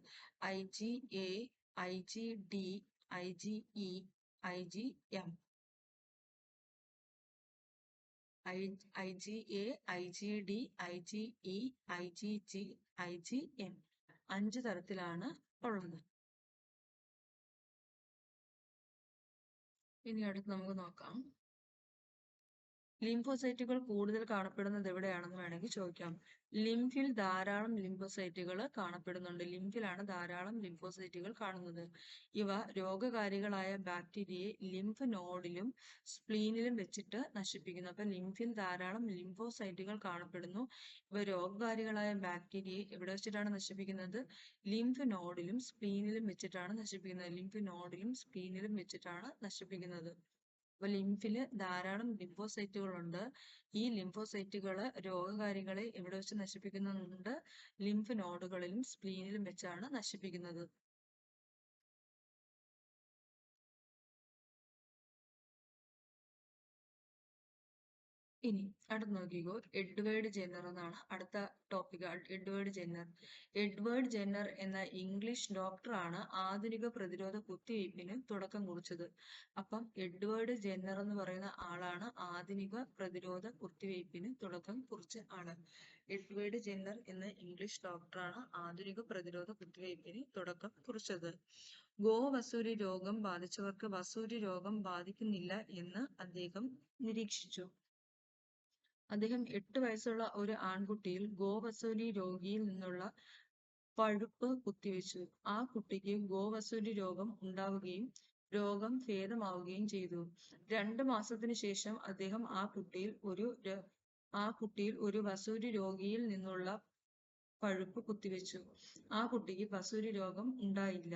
IgA, IgD, IgE, IgM. IgA, IgD, IgE, IgG, IgM 5 തരത്തിലാണ് ഉള്ളത്. ഇനി അടുത്ത് നമുക്ക് നോക്കാം. ലിംഫോസൈറ്റുകൾ കൂടുതൽ കാണപ്പെടുന്നത് എവിടെയാണെന്ന് വേണമെങ്കിൽ ചോദിക്കാം. ലിംഫിൽ ധാരാളം ലിംഫോസൈറ്റുകൾ കാണപ്പെടുന്നുണ്ട്. ലിംഫിലാണ് ധാരാളം ലിംഫോസൈറ്റുകൾ കാണുന്നത്. ഇവ രോഗകാരികളായ ബാക്ടീരിയയെ ലിംഫ് നോഡിലും സ്പ്ലീനിലും വെച്ചിട്ട് നശിപ്പിക്കുന്നു. അപ്പൊ ലിംഫിൽ ധാരാളം ലിംഫോസൈറ്റുകൾ കാണപ്പെടുന്നു. ഇവ രോഗകാരികളായ ബാക്ടീരിയയെ എവിടെ വെച്ചിട്ടാണ് നശിപ്പിക്കുന്നത്? ലിംഫ് നോഡിലും സ്പ്ലീനിലും വെച്ചിട്ടാണ് നശിപ്പിക്കുന്നത്. ലിംഫ് നോഡിലും സ്പ്ലീനിലും വെച്ചിട്ടാണ് നശിപ്പിക്കുന്നത്. അപ്പൊ ലിംഫില് ധാരാളം ലിംഫോസൈറ്റുകളുണ്ട്. ഈ ലിംഫോസൈറ്റുകള് രോഗകാരികളെ എവിടെ വെച്ച് നശിപ്പിക്കുന്നുണ്ട്? ലിംഫ് നോഡുകളിലും സ്പ്ലീനിലും വെച്ചാണ് നശിപ്പിക്കുന്നത്. ഇനി അടുത്ത് നോക്കിക്കോ, എഡ്വേർഡ് ജെന്നർ എന്നാണ് അടുത്ത ടോപ്പിക്. എഡ്വേർഡ് ജെന്നർ എന്ന ഇംഗ്ലീഷ് ഡോക്ടറാണ് ആധുനിക പ്രതിരോധ കുത്തിവയ്പ്പിന് തുടക്കം കുറിച്ചത്. അപ്പം എഡ്വേർഡ് ജെന്നർ എന്ന് പറയുന്ന ആളാണ് ആധുനിക പ്രതിരോധ കുത്തിവയ്പ്പിന് തുടക്കം കുറിച്ച ആള്. എഡ്വേർഡ് ജെന്നർ എന്ന ഇംഗ്ലീഷ് ഡോക്ടറാണ് ആധുനിക പ്രതിരോധ കുത്തിവയ്പ്പിന് തുടക്കം കുറിച്ചത്. ഗോവസൂരി രോഗം ബാധിച്ചവർക്ക് വസൂരി രോഗം ബാധിക്കുന്നില്ല എന്ന് അദ്ദേഹം നിരീക്ഷിച്ചു. അദ്ദേഹം 8 വയസ്സുള്ള ഒരു ആൺകുട്ടിയിൽ ഗോവസൂരി രോഗിയിൽ നിന്നുള്ള പഴുപ്പ് കുത്തിവെച്ചു. ആ കുട്ടിക്ക് ഗോവസൂരി രോഗം ഉണ്ടാവുകയും രോഗം ഭേദമാവുകയും ചെയ്തു. 2 മാസത്തിനു ശേഷം അദ്ദേഹം ആ കുട്ടിയിൽ ഒരു വസൂരി രോഗിയിൽ നിന്നുള്ള പഴുപ്പ് കുത്തിവെച്ചു. ആ കുട്ടിക്ക് വസൂരി രോഗം ഉണ്ടായില്ല.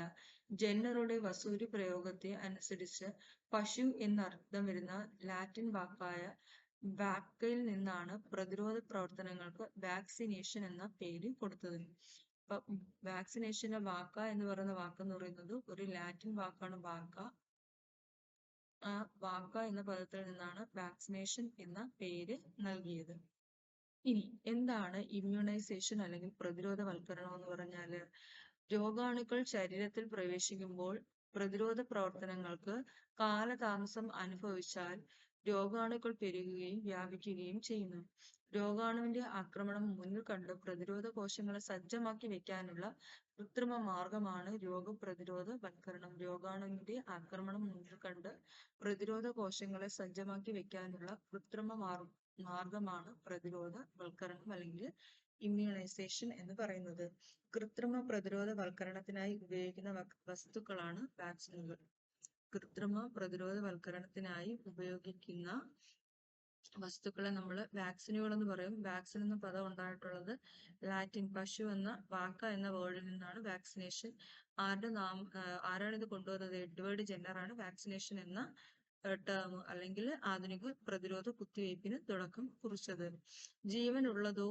ജെന്നറുടെ വസൂരി പ്രയോഗത്തെ അനുസരിച്ച് പശു എന്നർത്ഥം വരുന്ന ലാറ്റിൻ വാക്കായ വാക്കയിൽ നിന്നാണ് പ്രതിരോധ പ്രവർത്തനങ്ങൾക്ക് വാക്സിനേഷൻ എന്ന പേര് കൊടുത്തത്. അപ്പൊ വാക്സിനേഷന്റെ വാക്ക എന്ന് പറയുന്ന വാക്കെന്ന് പറയുന്നത് ഒരു ലാറ്റിൻ വാക്കാണ് വാക്ക. ആ വാക്ക എന്ന പദത്തിൽ നിന്നാണ് വാക്സിനേഷൻ എന്ന പേര് നൽകിയത്. ഇനി എന്താണ് ഇമ്മ്യൂണൈസേഷൻ അല്ലെങ്കിൽ പ്രതിരോധവൽക്കരണം എന്ന് പറഞ്ഞാല്? രോഗാണുക്കൾ ശരീരത്തിൽ പ്രവേശിക്കുമ്പോൾ പ്രതിരോധ പ്രവർത്തനങ്ങൾക്ക് കാലതാമസം അനുഭവിച്ചാൽ രോഗാണുക്കൾ പെരുകുകയും വ്യാപിക്കുകയും ചെയ്യുന്നു. രോഗാണുവിന്റെ ആക്രമണം മുന്നിൽ കണ്ട് പ്രതിരോധ കോശങ്ങളെ സജ്ജമാക്കി വെക്കാനുള്ള കൃത്രിമ മാർഗമാണ് രോഗപ്രതിരോധവൽക്കരണം. രോഗാണുവിന്റെ ആക്രമണം മുന്നിൽ കണ്ട് പ്രതിരോധ കോശങ്ങളെ സജ്ജമാക്കി വെക്കാനുള്ള കൃത്രിമ മാർഗമാണ് പ്രതിരോധവൽക്കരണം അല്ലെങ്കിൽ ഇമ്മ്യൂണൈസേഷൻ എന്ന് പറയുന്നത്. കൃത്രിമ പ്രതിരോധവൽക്കരണത്തിനായി ഉപയോഗിക്കുന്ന വസ്തുക്കളാണ് വാക്സിനുകൾ. കൃത്രിമ പ്രതിരോധവൽക്കരണത്തിനായി ഉപയോഗിക്കുന്ന വസ്തുക്കളെ നമ്മൾ വാക്സിനുകൾ എന്ന് പറയും. വാക്സിൻ എന്ന പദം ഉണ്ടായിട്ടുള്ളത് ലാറ്റിൻ പശു എന്ന വാക്ക എന്ന വേർഡിൽ നിന്നാണ്. വാക്സിനേഷൻ ആരാണ് ഇത് കൊണ്ടുവന്നത്? എഡ്വേർഡ് ജെന്നർ ആണ് വാക്സിനേഷൻ എന്ന ടേം അല്ലെങ്കിൽ ആധുനിക പ്രതിരോധ കുത്തിവയ്പ്പിന് തുടക്കം കുറിച്ചത്. ജീവനുള്ളതോ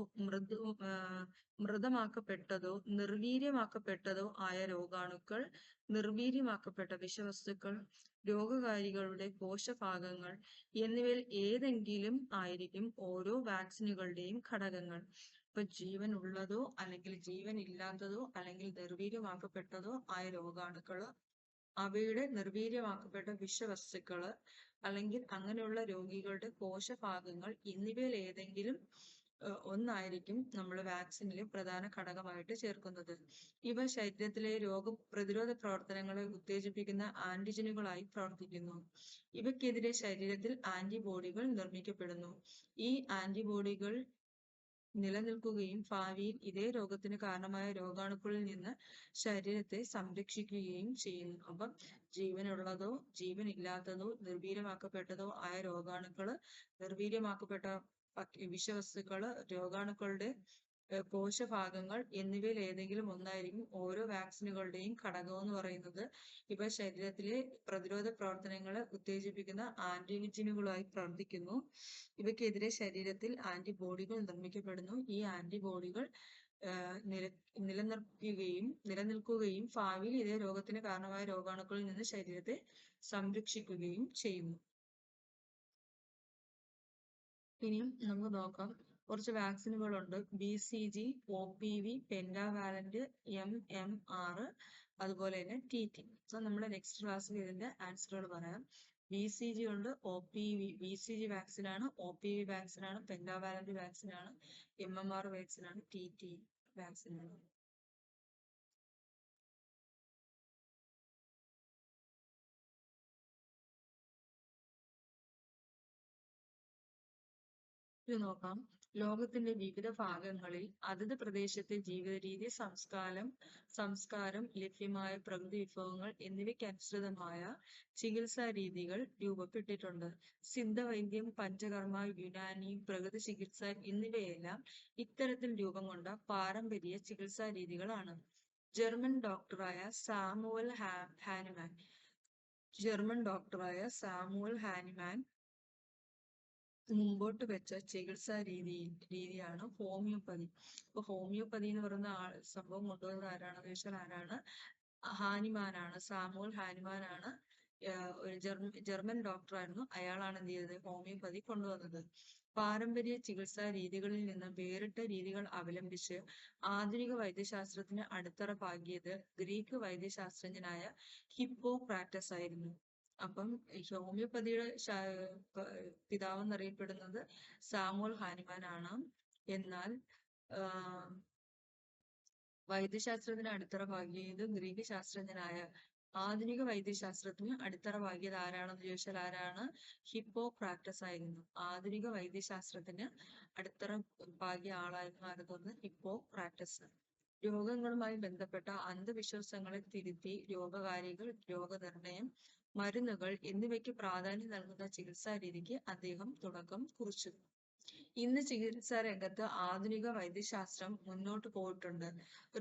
മൃതമാക്കപ്പെട്ടതോ നിർവീര്യമാക്കപ്പെട്ടതോ ആയ രോഗാണുക്കൾ, നിർവീര്യമാക്കപ്പെട്ട വിഷവസ്തുക്കൾ, രോഗകാരികളുടെ കോശഭാഗങ്ങൾ എന്നിവയിൽ ഏതെങ്കിലും ആയിരിക്കും ഓരോ വാക്സിനുകളുടെയും ഘടകങ്ങൾ. ഇപ്പൊ ജീവൻ ഉള്ളതോ അല്ലെങ്കിൽ ജീവൻ ഇല്ലാത്തതോ അല്ലെങ്കിൽ നിർവീര്യമാക്കപ്പെട്ടതോ ആയ രോഗാണുക്കള്, അവയുടെ നിർവീര്യമാക്കപ്പെട്ട വിഷവസ്തുക്കള് അല്ലെങ്കിൽ അങ്ങനെയുള്ള രോഗികളുടെ കോശഭാഗങ്ങൾ എന്നിവയിൽ ഏതെങ്കിലും ഒന്നായിരിക്കും നമ്മൾ വാക്സിനിൽ പ്രധാന ഘടകമായിട്ട് ചേർക്കുന്നത്. ഇവ ശരീരത്തിലെ രോഗപ്രതിരോധ പ്രവർത്തനങ്ങളെ ഉത്തേജിപ്പിക്കുന്ന ആന്റിജനുകളായി പ്രവർത്തിക്കുന്നു. ഇവയ്ക്കെതിരെ ശരീരത്തിൽ ആന്റിബോഡികൾ നിർമ്മിക്കപ്പെടുന്നു. ഈ ആന്റിബോഡികൾ നിലനിൽക്കുകയും ഭാവിയിൽ ഇതേ രോഗത്തിന് കാരണമായ രോഗാണുക്കളിൽ നിന്ന് ശരീരത്തെ സംരക്ഷിക്കുകയും ചെയ്യുന്നു. അപ്പം ജീവനുള്ളതോ ജീവനില്ലാത്തതോ നിർവീര്യമാക്കപ്പെട്ടതോ ആയ രോഗാണുക്കള്, നിർവീര്യമാക്കപ്പെട്ട വിഷവസ്തുക്കള്, രോഗാണുക്കളുടെ കോശഭാഗങ്ങൾ എന്നിവയിൽ ഏതെങ്കിലും ഒന്നായിരിക്കും ഓരോ വാക്സിനുകളുടെയും ഘടകം എന്ന് പറയുന്നത്. ഇവ ശരീരത്തിലെ പ്രതിരോധ പ്രവർത്തനങ്ങളെ ഉത്തേജിപ്പിക്കുന്ന ആന്റിജനുകളായി പ്രവർത്തിക്കുന്നു. ഇവയ്ക്കെതിരെ ശരീരത്തിൽ ആന്റിബോഡികൾ നിർമ്മിക്കപ്പെടുന്നു. ഈ ആന്റിബോഡികൾ നിലനിൽക്കുകയും ഭാവിയിൽ ഇതേ രോഗത്തിന് കാരണമായ രോഗാണുക്കളിൽ നിന്ന് ശരീരത്തെ സംരക്ഷിക്കുകയും ചെയ്യുന്നു. ഇനിയും നമുക്ക് നോക്കാം, കുറച്ച് വാക്സിനുകളുണ്ട്. BCG, OPV, പെന്റാവാലന്റ്, MMR, അതുപോലെ തന്നെ TT. സോ നമ്മുടെ നെക്സ്റ്റ് ക്ലാസ്സിൽ ഇതിന്റെ ആൻസറുകൾ പറയാം. BCG ഉണ്ട്, BCG വാക്സിൻ ആണ്, OPV വാക്സിൻ ആണ്, പെന്റാവാലന്റ് വാക്സിൻ ആണ്, MMR വാക്സിൻ ആണ്, TT വാക്സിൻ ആണ്. ഇത് നോക്കാം. ലോകത്തിന്റെ വിവിധ ഭാഗങ്ങളിൽ അതത് പ്രദേശത്തെ ജീവിതരീതി, സംസ്കാരം, ലഭ്യമായ പ്രകൃതി വിഭവങ്ങൾ എന്നിവയ്ക്കനുസൃതമായ ചികിത്സാ രീതികൾ രൂപപ്പെട്ടിട്ടുണ്ട്. സിദ്ധവൈദ്യം, പഞ്ചകർമ്മ, യുനാനി, പ്രകൃതി ചികിത്സ എന്നിവയെല്ലാം ഇത്തരത്തിൽ രൂപം കൊണ്ട പാരമ്പര്യ ചികിത്സാ രീതികളാണ്. ജർമ്മൻ ഡോക്ടറായ സാമുവൽ ഹാനിമാൻ മുമ്പോട്ട് വെച്ച ചികിത്സാ രീതിയാണ് ഹോമിയോപ്പതി. ഇപ്പൊ ഹോമിയോപ്പതി എന്ന് പറയുന്ന സംഭവം കൊണ്ടുവന്നത് ആരാണെന്ന് ചോദിച്ചാൽ ആരാണ്? ഹാനിമാനാണ്. സാമുവൽ ഹാനിമാനാണ്. ഒരു ജർമ്മൻ ഡോക്ടറായിരുന്നു. അയാളാണ് എന്ത് ചെയ്തത്? ഹോമിയോപ്പതി കൊണ്ടുവന്നത്. പാരമ്പര്യ ചികിത്സാ രീതികളിൽ നിന്ന് വേറിട്ട രീതികൾ അവലംബിച്ച് ആധുനിക വൈദ്യശാസ്ത്രത്തിന് അടിത്തറ പാകിയത് ഗ്രീക്ക് വൈദ്യശാസ്ത്രജ്ഞനായ ഹിപ്പോക്രാറ്റസ് ആയിരുന്നു. അപ്പം ഹോമിയോപ്പതിയുടെ പിതാവ് എന്നറിയപ്പെടുന്നത് സാമുവൽ ഹാനിമാൻ ആണ്. എന്നാൽ വൈദ്യശാസ്ത്രത്തിന് അടിത്തറ പാകിയത് ഗ്രീക്ക് ശാസ്ത്രജ്ഞനായ, ആധുനിക വൈദ്യശാസ്ത്രത്തിന് അടിത്തറ പാകിയത് ആരാണെന്ന് ചോദിച്ചാൽ ആരാണ്? ഹിപ്പോക്രാറ്റസ് ആയിരുന്നു. ആധുനിക വൈദ്യശാസ്ത്രത്തിന് അടിത്തറ പാകിയ ആളായിരുന്നു ആരെന്ന്? ഹിപ്പോക്രാറ്റസ്. രോഗങ്ങളുമായി ബന്ധപ്പെട്ട അന്ധവിശ്വാസങ്ങളെ തിരുത്തി രോഗകാരികൾ, രോഗനിർണയം, മരുന്നുകൾ എന്നിവയ്ക്ക് പ്രാധാന്യം നൽകുന്ന ചികിത്സാ രീതിക്ക് അദ്ദേഹം തുടക്കം കുറിച്ചു. ഇന്ന് ചികിത്സാ രംഗത്ത് ആധുനിക വൈദ്യശാസ്ത്രം മുന്നോട്ട് പോയിട്ടുണ്ട്.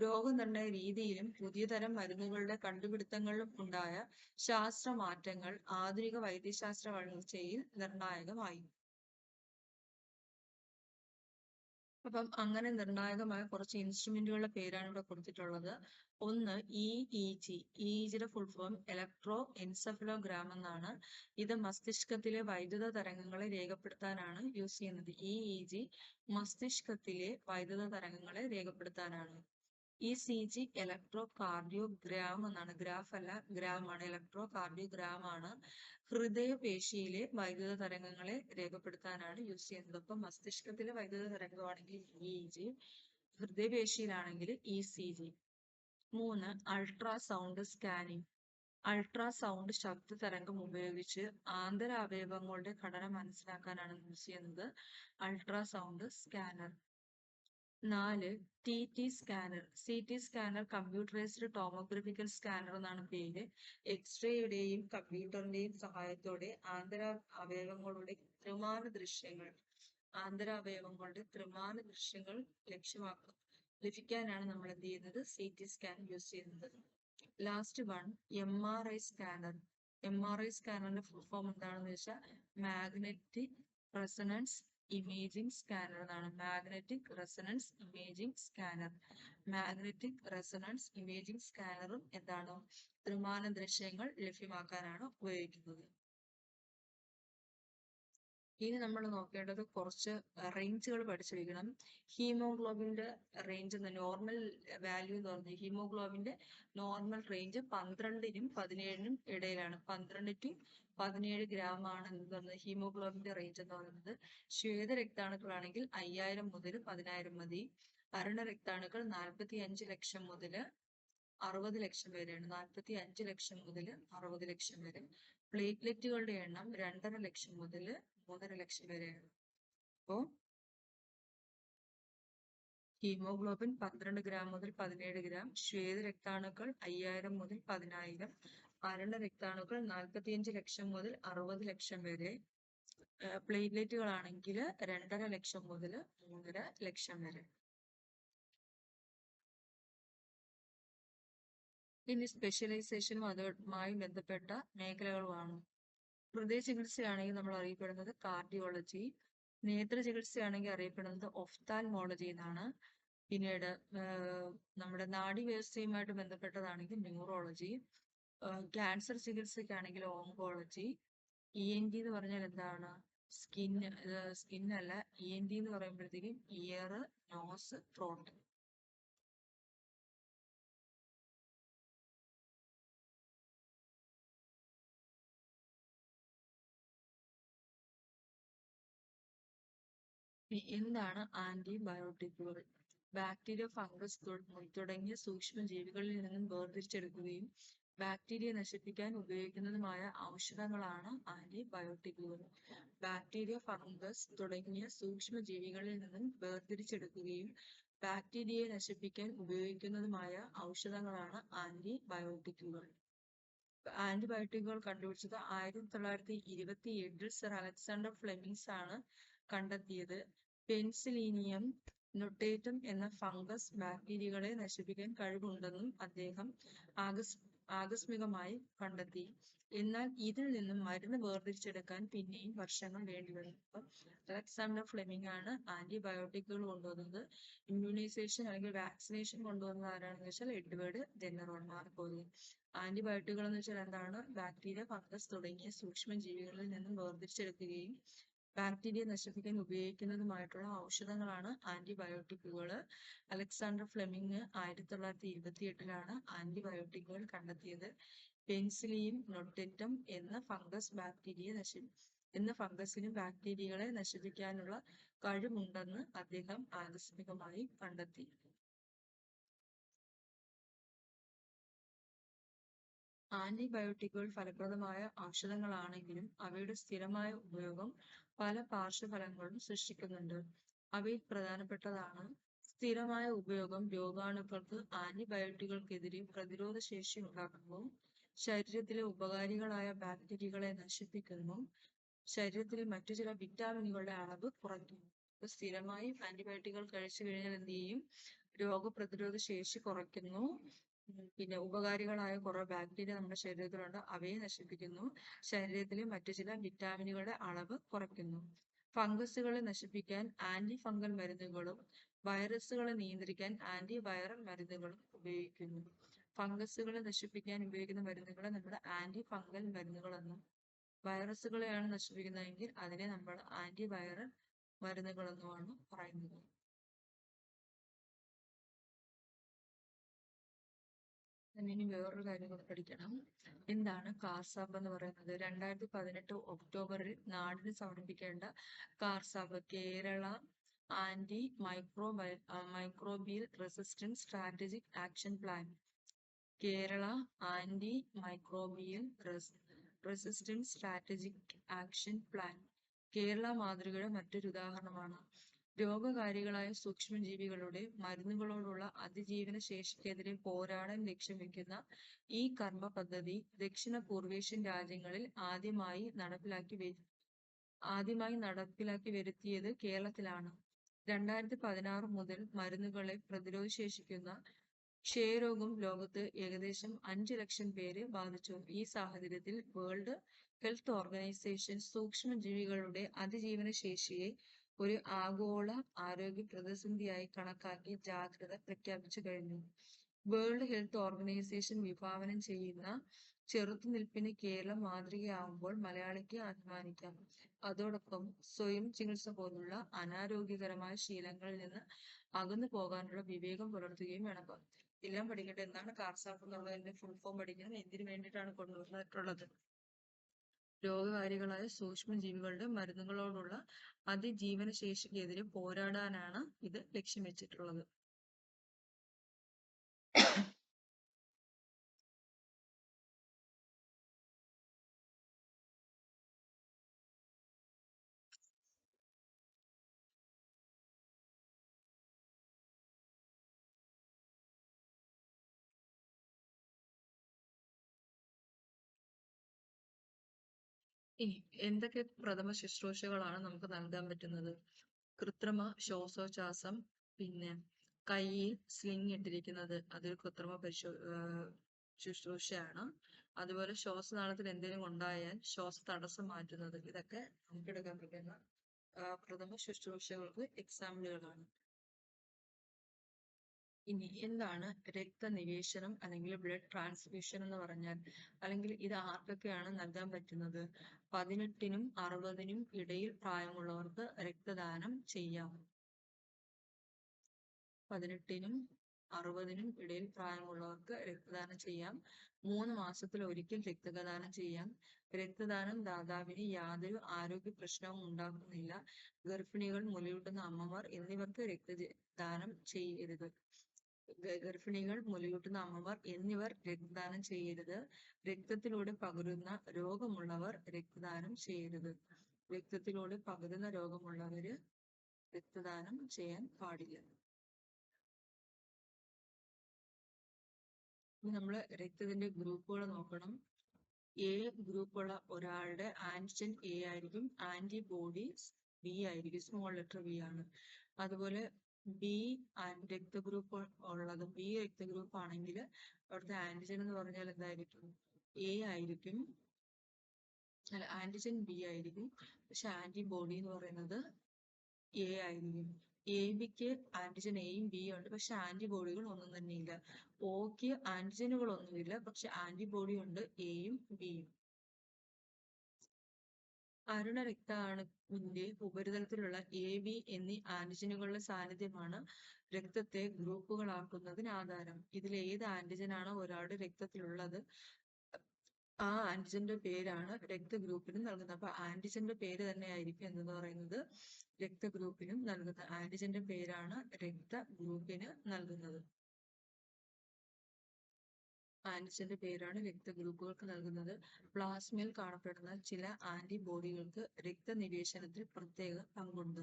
രോഗനിർണയ രീതിയിലും പുതിയ തരം മരുന്നുകളുടെ കണ്ടുപിടുത്തങ്ങളിലും ഉണ്ടായ ശാസ്ത്രമാറ്റങ്ങൾ ആധുനിക വൈദ്യശാസ്ത്ര വളർച്ചയിൽ നിർണായകമായി. അപ്പം അങ്ങനെ നിർണായകമായ കുറച്ച് ഇൻസ്ട്രുമെന്റുകളുടെ പേരാണ് ഇവിടെ കൊടുത്തിട്ടുള്ളത്. ഒന്ന് EEG. EEGയുടെ ഫുൾ ഫോം ഇലക്ട്രോ എൻസെഫലോഗ്രാം എന്നാണ്. ഇത് മസ്തിഷ്കത്തിലെ വൈദ്യുത തരംഗങ്ങളെ രേഖപ്പെടുത്താനാണ് യൂസ് ചെയ്യുന്നത്. EEG മസ്തിഷ്കത്തിലെ വൈദ്യുത തരംഗങ്ങളെ രേഖപ്പെടുത്താനാണ്. ECG ഇലക്ട്രോ കാർഡിയോഗ്രാം എന്നാണ്. ഗ്രാഫ് അല്ല, ഗ്രാം ആണ്. ഇലക്ട്രോ കാർഡിയോഗ്രാം ആണ്. ഹൃദയപേശിയിലെ വൈദ്യുത തരംഗങ്ങളെ രേഖപ്പെടുത്താനാണ് യൂസ് ചെയ്യുന്നത്. അപ്പൊ മസ്തിഷ്കത്തിലെ വൈദ്യുത തരംഗമാണെങ്കിൽ EEG, ഹൃദയപേശിയിലാണെങ്കിൽ ECG. 3. Ultrasound scanning. അൾട്രാസൗണ്ട് ശബ്ദ തരംഗം ഉപയോഗിച്ച് ആന്തരാവയവങ്ങളുടെ ഘടന മനസ്സിലാക്കാനാണ് യൂസ് ചെയ്യുന്നത് ultrasound scanner. 4. TT scanner. CT scanner computerised tomographical scanner എന്നാണ് പേര്. എക്സ്റേയുടെയും കമ്പ്യൂട്ടറിന്റെയും സഹായത്തോടെ ആന്തരാവയവങ്ങളുടെ ത്രിമാന ദൃശ്യങ്ങൾ ലഭിക്കാനാണ് നമ്മൾ എന്ത് ചെയ്യുന്നത്? CT സ്കാൻ യൂസ് ചെയ്യുന്നത്. Last one MRI scanner. MRI സ്കാനറിന്റെ ഫുൾ ഫോം എന്താണെന്ന് വെച്ചാൽ മാഗ്നറ്റിക് റെസൊണൻസ് ഇമേജിംഗ് സ്കാനർ എന്നാണ്. Magnetic resonance imaging scanner. Magnetic resonance imaging സ്കാനറും എന്താണ്? ത്രിമാന ദൃശ്യങ്ങൾ ലഭ്യമാക്കാനാണ് ഉപയോഗിക്കുന്നത്. ഇനി നമ്മൾ നോക്കേണ്ടത് കുറച്ച് റേഞ്ചുകൾ പഠിച്ചു വെക്കണം. ഹീമോഗ്ലോബിന്റെ റേഞ്ച് നോർമൽ വാല്യൂ എന്ന് പറഞ്ഞാൽ ഹീമോഗ്ലോബിന്റെ നോർമൽ റേഞ്ച് 12നും 17നും ഇടയിലാണ്. 12 to 17 ഗ്രാം ആണ് എന്ന് പറയുന്നത് ഹീമോഗ്ലോബിന്റെ റേഞ്ച് എന്ന് പറയുന്നത്. ശ്വേത രക്താണുക്കളാണെങ്കിൽ 5000 മുതൽ 10000 മതി. അരുണ രക്താണുക്കൾ 45 ലക്ഷം മുതൽ 60 ലക്ഷം വരെയാണ്. 45 ലക്ഷം മുതൽ 60 ലക്ഷം വരെ. പ്ലേറ്റ്ലെറ്റുകളുടെ എണ്ണം 2.5 ലക്ഷം മുതൽ 3.5 ലക്ഷം വരെയാണ്. അപ്പോ ഹീമോഗ്ലോബിൻ 12 ഗ്രാം മുതൽ 17 ഗ്രാം, ശ്വേത രക്താണുക്കൾ 5000 മുതൽ 10000, അരുണ രക്താണുക്കൾ 45 ലക്ഷം മുതൽ 60 ലക്ഷം വരെ. പ്ലേറ്റ്ലെറ്റുകളാണെങ്കിൽ 2.5 ലക്ഷം മുതൽ 3.5 ലക്ഷം വരെ. ഇനി സ്പെഷ്യലൈസേഷനും അതുമായി ബന്ധപ്പെട്ട മേഖലകളുമാണ്. ഹൃദയ ചികിത്സയാണെങ്കിൽ നമ്മൾ അറിയപ്പെടുന്നത് കാർഡിയോളജി, നേത്ര ചികിത്സയാണെങ്കിൽ അറിയപ്പെടുന്നത് ഒഫ്താൽമോളജി എന്നാണ്. പിന്നീട് നമ്മുടെ നാഡീവ്യവസ്ഥയുമായിട്ട് ബന്ധപ്പെട്ടതാണെങ്കിൽ ന്യൂറോളജി, ക്യാൻസർ ചികിത്സയ്ക്കാണെങ്കിൽ ഓങ്കോളജി. ENT എന്ന് പറഞ്ഞാൽ എന്താണ്? സ്കിൻ അല്ല, ENT എന്ന് പറയുമ്പോഴത്തേക്കും ഇയർ, നോസ്, ത്രോട്ട്. എന്താണ് ആന്റിബയോട്ടിക്കുകൾ? ബാക്ടീരിയ, ഫംഗസ് തുടങ്ങിയ സൂക്ഷ്മജീവികളിൽ നിന്നും വേർതിരിച്ചെടുക്കുകയും ബാക്ടീരിയ നശിപ്പിക്കാൻ ഉപയോഗിക്കുന്നതുമായ ഔഷധങ്ങളാണ് ആന്റിബയോട്ടിക്കുകൾ. ബാക്ടീരിയ, ഫംഗസ് തുടങ്ങിയ സൂക്ഷ്മജീവികളിൽ നിന്നും വേർതിരിച്ചെടുക്കുകയും ബാക്ടീരിയയെ നശിപ്പിക്കാൻ ഉപയോഗിക്കുന്നതുമായ ഔഷധങ്ങളാണ് ആന്റിബയോട്ടിക്കുകൾ. ആന്റിബയോട്ടിക്കുകൾ കണ്ടുപിടിച്ചത് 1927 സർ അലക്സാണ്ടർ ഫ്ലെമിങ്സ് ആണ് കണ്ടെത്തിയത്. പെൻസിലീനിയം നൊട്ടേറ്റം എന്ന ഫംഗസ് ബാക്ടീരിയകളെ നശിപ്പിക്കാൻ കഴിവുണ്ടെന്നും അദ്ദേഹം ആകസ്മികമായി കണ്ടെത്തി. എന്നാൽ ഇതിൽ നിന്നും മരുന്ന് വേർതിരിച്ചെടുക്കാൻ പിന്നെയും വർഷങ്ങൾ വേണ്ടിവന്നു. അപ്പം അലക്സാണ്ടർ ഫ്ലെമിംഗ് ആണ് ആന്റിബയോട്ടിക്കുകൾ കൊണ്ടുവന്നത്. ഇമ്മ്യൂണൈസേഷൻ അല്ലെങ്കിൽ വാക്സിനേഷൻ കൊണ്ടുവന്നത് ആരാണെന്ന് വെച്ചാൽ എഡ്വേർഡ് ജെന്നറാണ്. മാറിപ്പോയി. ആന്റിബയോട്ടിക്കുകൾ എന്ന് വെച്ചാൽ എന്താണ്? ബാക്ടീരിയ, ഫംഗസ് തുടങ്ങിയ സൂക്ഷ്മജീവികളിൽ നിന്നും വേർതിരിച്ചെടുക്കുകയും ബാക്ടീരിയ നശിപ്പിക്കാൻ ഉപയോഗിക്കുന്നതുമായിട്ടുള്ള ഔഷധങ്ങളാണ് ആന്റിബയോട്ടിക്കുകൾ. അലക്സാണ്ടർ ഫ്ലെമിംഗ് 1928 ആന്റിബയോട്ടിക്കുകൾ കണ്ടെത്തിയത്. പെൻസിലിയം നൊട്ടേറ്റം എന്ന ഫംഗസിനും ബാക്ടീരിയകളെ നശിപ്പിക്കാനുള്ള കഴിവുണ്ടെന്ന് അദ്ദേഹം ആകസ്മികമായി കണ്ടെത്തി. ആന്റിബയോട്ടിക്കുകൾ ഫലപ്രദമായ ഔഷധങ്ങളാണെങ്കിലും അവയുടെ സ്ഥിരമായ ഉപയോഗം പല പാർശ്വഫലങ്ങളും സൃഷ്ടിക്കുന്നുണ്ട്. അവയിൽ പ്രധാനപ്പെട്ടതാണ് സ്ഥിരമായ ഉപയോഗം രോഗാണുക്കൾക്ക് ആന്റിബയോട്ടിക്കുകൾക്കെതിരെ പ്രതിരോധ ശേഷി ഉണ്ടാക്കുന്നു, ശരീരത്തിലെ ഉപകാരികളായ ബാക്ടീരിയകളെ നശിപ്പിക്കുന്നു, ശരീരത്തിലെ മറ്റു ചില വിറ്റാമിനുകളുടെ അളവ് കുറയ്ക്കുന്നു. സ്ഥിരമായി ആന്റിബയോട്ടിക്കുകൾ കഴിച്ചു കഴിഞ്ഞാൽ എന്ത് ചെയ്യും? രോഗപ്രതിരോധ ശേഷി കുറയ്ക്കുന്നു. പിന്നെ ഉപകാരികളായ കുറെ ബാക്ടീരിയ നമ്മുടെ ശരീരത്തിലുണ്ട്, അവയെ നശിപ്പിക്കുന്നു. ശരീരത്തിലെ മറ്റു ചില വിറ്റാമിനുകളുടെ അളവ് കുറയ്ക്കുന്നു. ഫംഗസുകളെ നശിപ്പിക്കാൻ ആന്റി ഫംഗൽ മരുന്നുകളും വൈറസുകളെ നിയന്ത്രിക്കാൻ ആന്റി വൈറൽ മരുന്നുകളും ഉപയോഗിക്കുന്നു. ഫംഗസുകളെ നശിപ്പിക്കാൻ ഉപയോഗിക്കുന്ന മരുന്നുകളെ നമ്മൾ ആന്റി ഫംഗൽ മരുന്നുകളെന്നും വൈറസുകളെയാണ് നശിപ്പിക്കുന്നതെങ്കിൽ അതിനെ നമ്മൾ ആന്റി വൈറൽ മരുന്നുകളെന്നുമാണ് പറയുന്നത്. ഇനി വേറൊരു കാര്യം കൂടെ പഠിക്കണം. എന്താണ് കാർസാപ്പ് എന്ന് പറയുന്നത്? 2018 ഒക്ടോബറിൽ നാടിന് സമർപ്പിക്കേണ്ട KARSAP Kerala antimicrobial resistance strategic action plan. Kerala antimicrobial resistance strategic action plan Kerala മാതൃകയുടെ മറ്റൊരു ഉദാഹരണമാണ്. രോഗകാരികളായ സൂക്ഷ്മജീവികളുടെ മരുന്നുകളോടുള്ള അതിജീവന ശേഷിക്കെതിരെ പോരാടാൻ ലക്ഷ്യം വെക്കുന്ന ഈ കർമ്മ പദ്ധതി ദക്ഷിണ പൂർവേഷ്യൻ രാജ്യങ്ങളിൽ ആദ്യമായി നടപ്പിലാക്കി വരുത്തിയത് കേരളത്തിലാണ്. 2016 മുതൽ മരുന്നുകളെ പ്രതിരോധശേഷിക്കുന്ന ക്ഷയരോഗം ലോകത്ത് ഏകദേശം 5 ലക്ഷം പേരെ ബാധിച്ചു. ഈ സാഹചര്യത്തിൽ വേൾഡ് ഹെൽത്ത് ഓർഗനൈസേഷൻ സൂക്ഷ്മജീവികളുടെ അതിജീവന ശേഷിയെ ഒരു ആഗോള ആരോഗ്യ പ്രതിസന്ധിയായി കണക്കാക്കി ജാഗ്രത പ്രഖ്യാപിച്ചു കഴിഞ്ഞു. വേൾഡ് ഹെൽത്ത് ഓർഗനൈസേഷൻ വിഭാവനം ചെയ്യുന്ന ചെറുത്തുനിൽപ്പിന് കേരളം മാതൃകയാവുമ്പോൾ മലയാളിക്ക് അഭിമാനിക്കാം. അതോടൊപ്പം സ്വയം ചികിത്സ പോലുള്ള അനാരോഗ്യകരമായ ശീലങ്ങളിൽ നിന്ന് അകന്നു പോകാനുള്ള വിവേകം പുലർത്തുകയും വേണം. അപ്പം എല്ലാം പഠിക്കട്ടെ. എന്താണ് കാർസാപ്പ് എന്നുള്ളതിന്റെ ഫുൾ ഫോം പഠിക്കണം. എന്തിനു വേണ്ടിയിട്ടാണ് കൊണ്ടുവന്നിട്ടുള്ളത്? രോഗകാരികളായ സൂക്ഷ്മജീവികളുടെ മരുന്നുകളോടുള്ള അതിജീവന ശേഷിക്കെതിരെ പോരാടാനാണ് ഇത് ലക്ഷ്യം വെച്ചിട്ടുള്ളത്. ഇനി എന്തൊക്കെ പ്രഥമ ശുശ്രൂഷകളാണ് നമുക്ക് നൽകാൻ പറ്റുന്നത്? കൃത്രിമ ശ്വാസോച്ഛ്വാസം, പിന്നെ കയ്യിൽ സ്ലിങ് ഇട്ടിരിക്കുന്നത്, അതൊരു കൃത്രിമ ശുശ്രൂഷയാണ്. അതുപോലെ ശ്വാസനാളത്തിൽ എന്തെങ്കിലും ഉണ്ടായാൽ ശ്വാസതടസ്സം മാറ്റുന്നത്, ഇതൊക്കെ നമുക്ക് എടുക്കാൻ പറ്റുന്ന പ്രഥമ ശുശ്രൂഷകൾക്ക് എക്സാമ്പിളുകളാണ്. ഇനി എന്താണ് രക്തനിവേശനം അല്ലെങ്കിൽ ബ്ലഡ് ട്രാൻസ്ഫ്യൂഷൻ എന്ന് പറഞ്ഞാൽ? അല്ലെങ്കിൽ ഇത് ആർക്കൊക്കെയാണ് നൽകാൻ പറ്റുന്നത്? 18-നും 60-നും ഇടയിൽ പ്രായമുള്ളവർക്ക് രക്തദാനം ചെയ്യാം. 18-നും 60-നും ഇടയിൽ പ്രായമുള്ളവർക്ക് രക്തദാനം ചെയ്യാം. 3 മാസത്തിൽ ഒരിക്കൽ രക്തദാനം ചെയ്യാം. രക്തദാനം ദാതാവിന് യാതൊരു ആരോഗ്യ പ്രശ്നവും ഉണ്ടാക്കുന്നില്ല. ഗർഭിണികൾ, മുലയൂട്ടുന്ന അമ്മമാർ എന്നിവർക്ക് രക്തദാനം ചെയ്യരുത്. ഗർഭിണികൾ, മുലയൂട്ടുന്ന അമ്മമാർ എന്നിവർ രക്തദാനം ചെയ്യരുത്. രക്തത്തിലൂടെ പകരുന്ന രോഗമുള്ളവർ രക്തദാനം ചെയ്യരുത്. രക്തത്തിലൂടെ പകരുന്ന രോഗമുള്ളവര് രക്തദാനം ചെയ്യാൻ പാടില്ല. നമ്മൾ രക്തത്തിന്റെ ഗ്രൂപ്പുകൾ നോക്കണം. എ ഗ്രൂപ്പുള്ള ഒരാളുടെ ആന്റിജൻ എ ആയിരിക്കും, ആന്റിബോഡീസ് ബി ആയിരിക്കും, സ്മോൾ ലെറ്റർ ബി ആണ്. അതുപോലെ ബി രക്തഗ്രൂപ്പ് ഉള്ളത്, ബി രക്തഗ്രൂപ്പ് ആണെങ്കിൽ അവിടുത്തെ ആന്റിജൻ എന്ന് പറഞ്ഞാൽ എന്തായിരിക്കും? എ ആയിരിക്കും. അല്ല, ആന്റിജൻ ബി ആയിരിക്കും, പക്ഷെ ആന്റിബോഡി എന്ന് പറയുന്നത് എ ആയിരിക്കും. എ ബിക്ക് ആന്റിജൻ എയും ബിയും ഉണ്ട്, പക്ഷെ ആന്റിബോഡികൾ ഒന്നും തന്നെ ഇല്ല. ഓക്ക് ആന്റിജനുകൾ ഒന്നുമില്ല, പക്ഷെ ആന്റിബോഡി ഉണ്ട്, എയും ബിയും. അരുണ രക്താണുവിന്റെ ഉപരിതലത്തിലുള്ള എ ബി എന്നീ ആന്റിജനുകളുടെ സാന്നിധ്യമാണ് രക്തത്തെ ഗ്രൂപ്പുകളാക്കുന്നതിന് ആധാരം. ഇതിൽ ഏത് ആന്റിജനാണ് ഒരാളുടെ രക്തത്തിലുള്ളത്, ആ ആന്റിജന്റെ പേരാണ് രക്തഗ്രൂപ്പിന് നൽകുന്നത്. അപ്പൊ ആന്റിജന്റെ പേര് തന്നെ ആയിരിക്കും എന്തെന്ന് പറയുന്നത് രക്തഗ്രൂപ്പിനും നൽകുന്നത്. ആന്റിജന്റെ പേരാണ് രക്തഗ്രൂപ്പിന് നൽകുന്നത്. ആന്റിജന്റെ പേരാണ് രക്തഗ്രൂപ്പുകൾക്ക് നൽകുന്നത്. പ്ലാസ്മയിൽ കാണപ്പെടുന്ന ചില ആന്റിബോഡികൾക്ക് രക്തനിവേശനത്തിൽ പ്രത്യേക പങ്കുണ്ട്.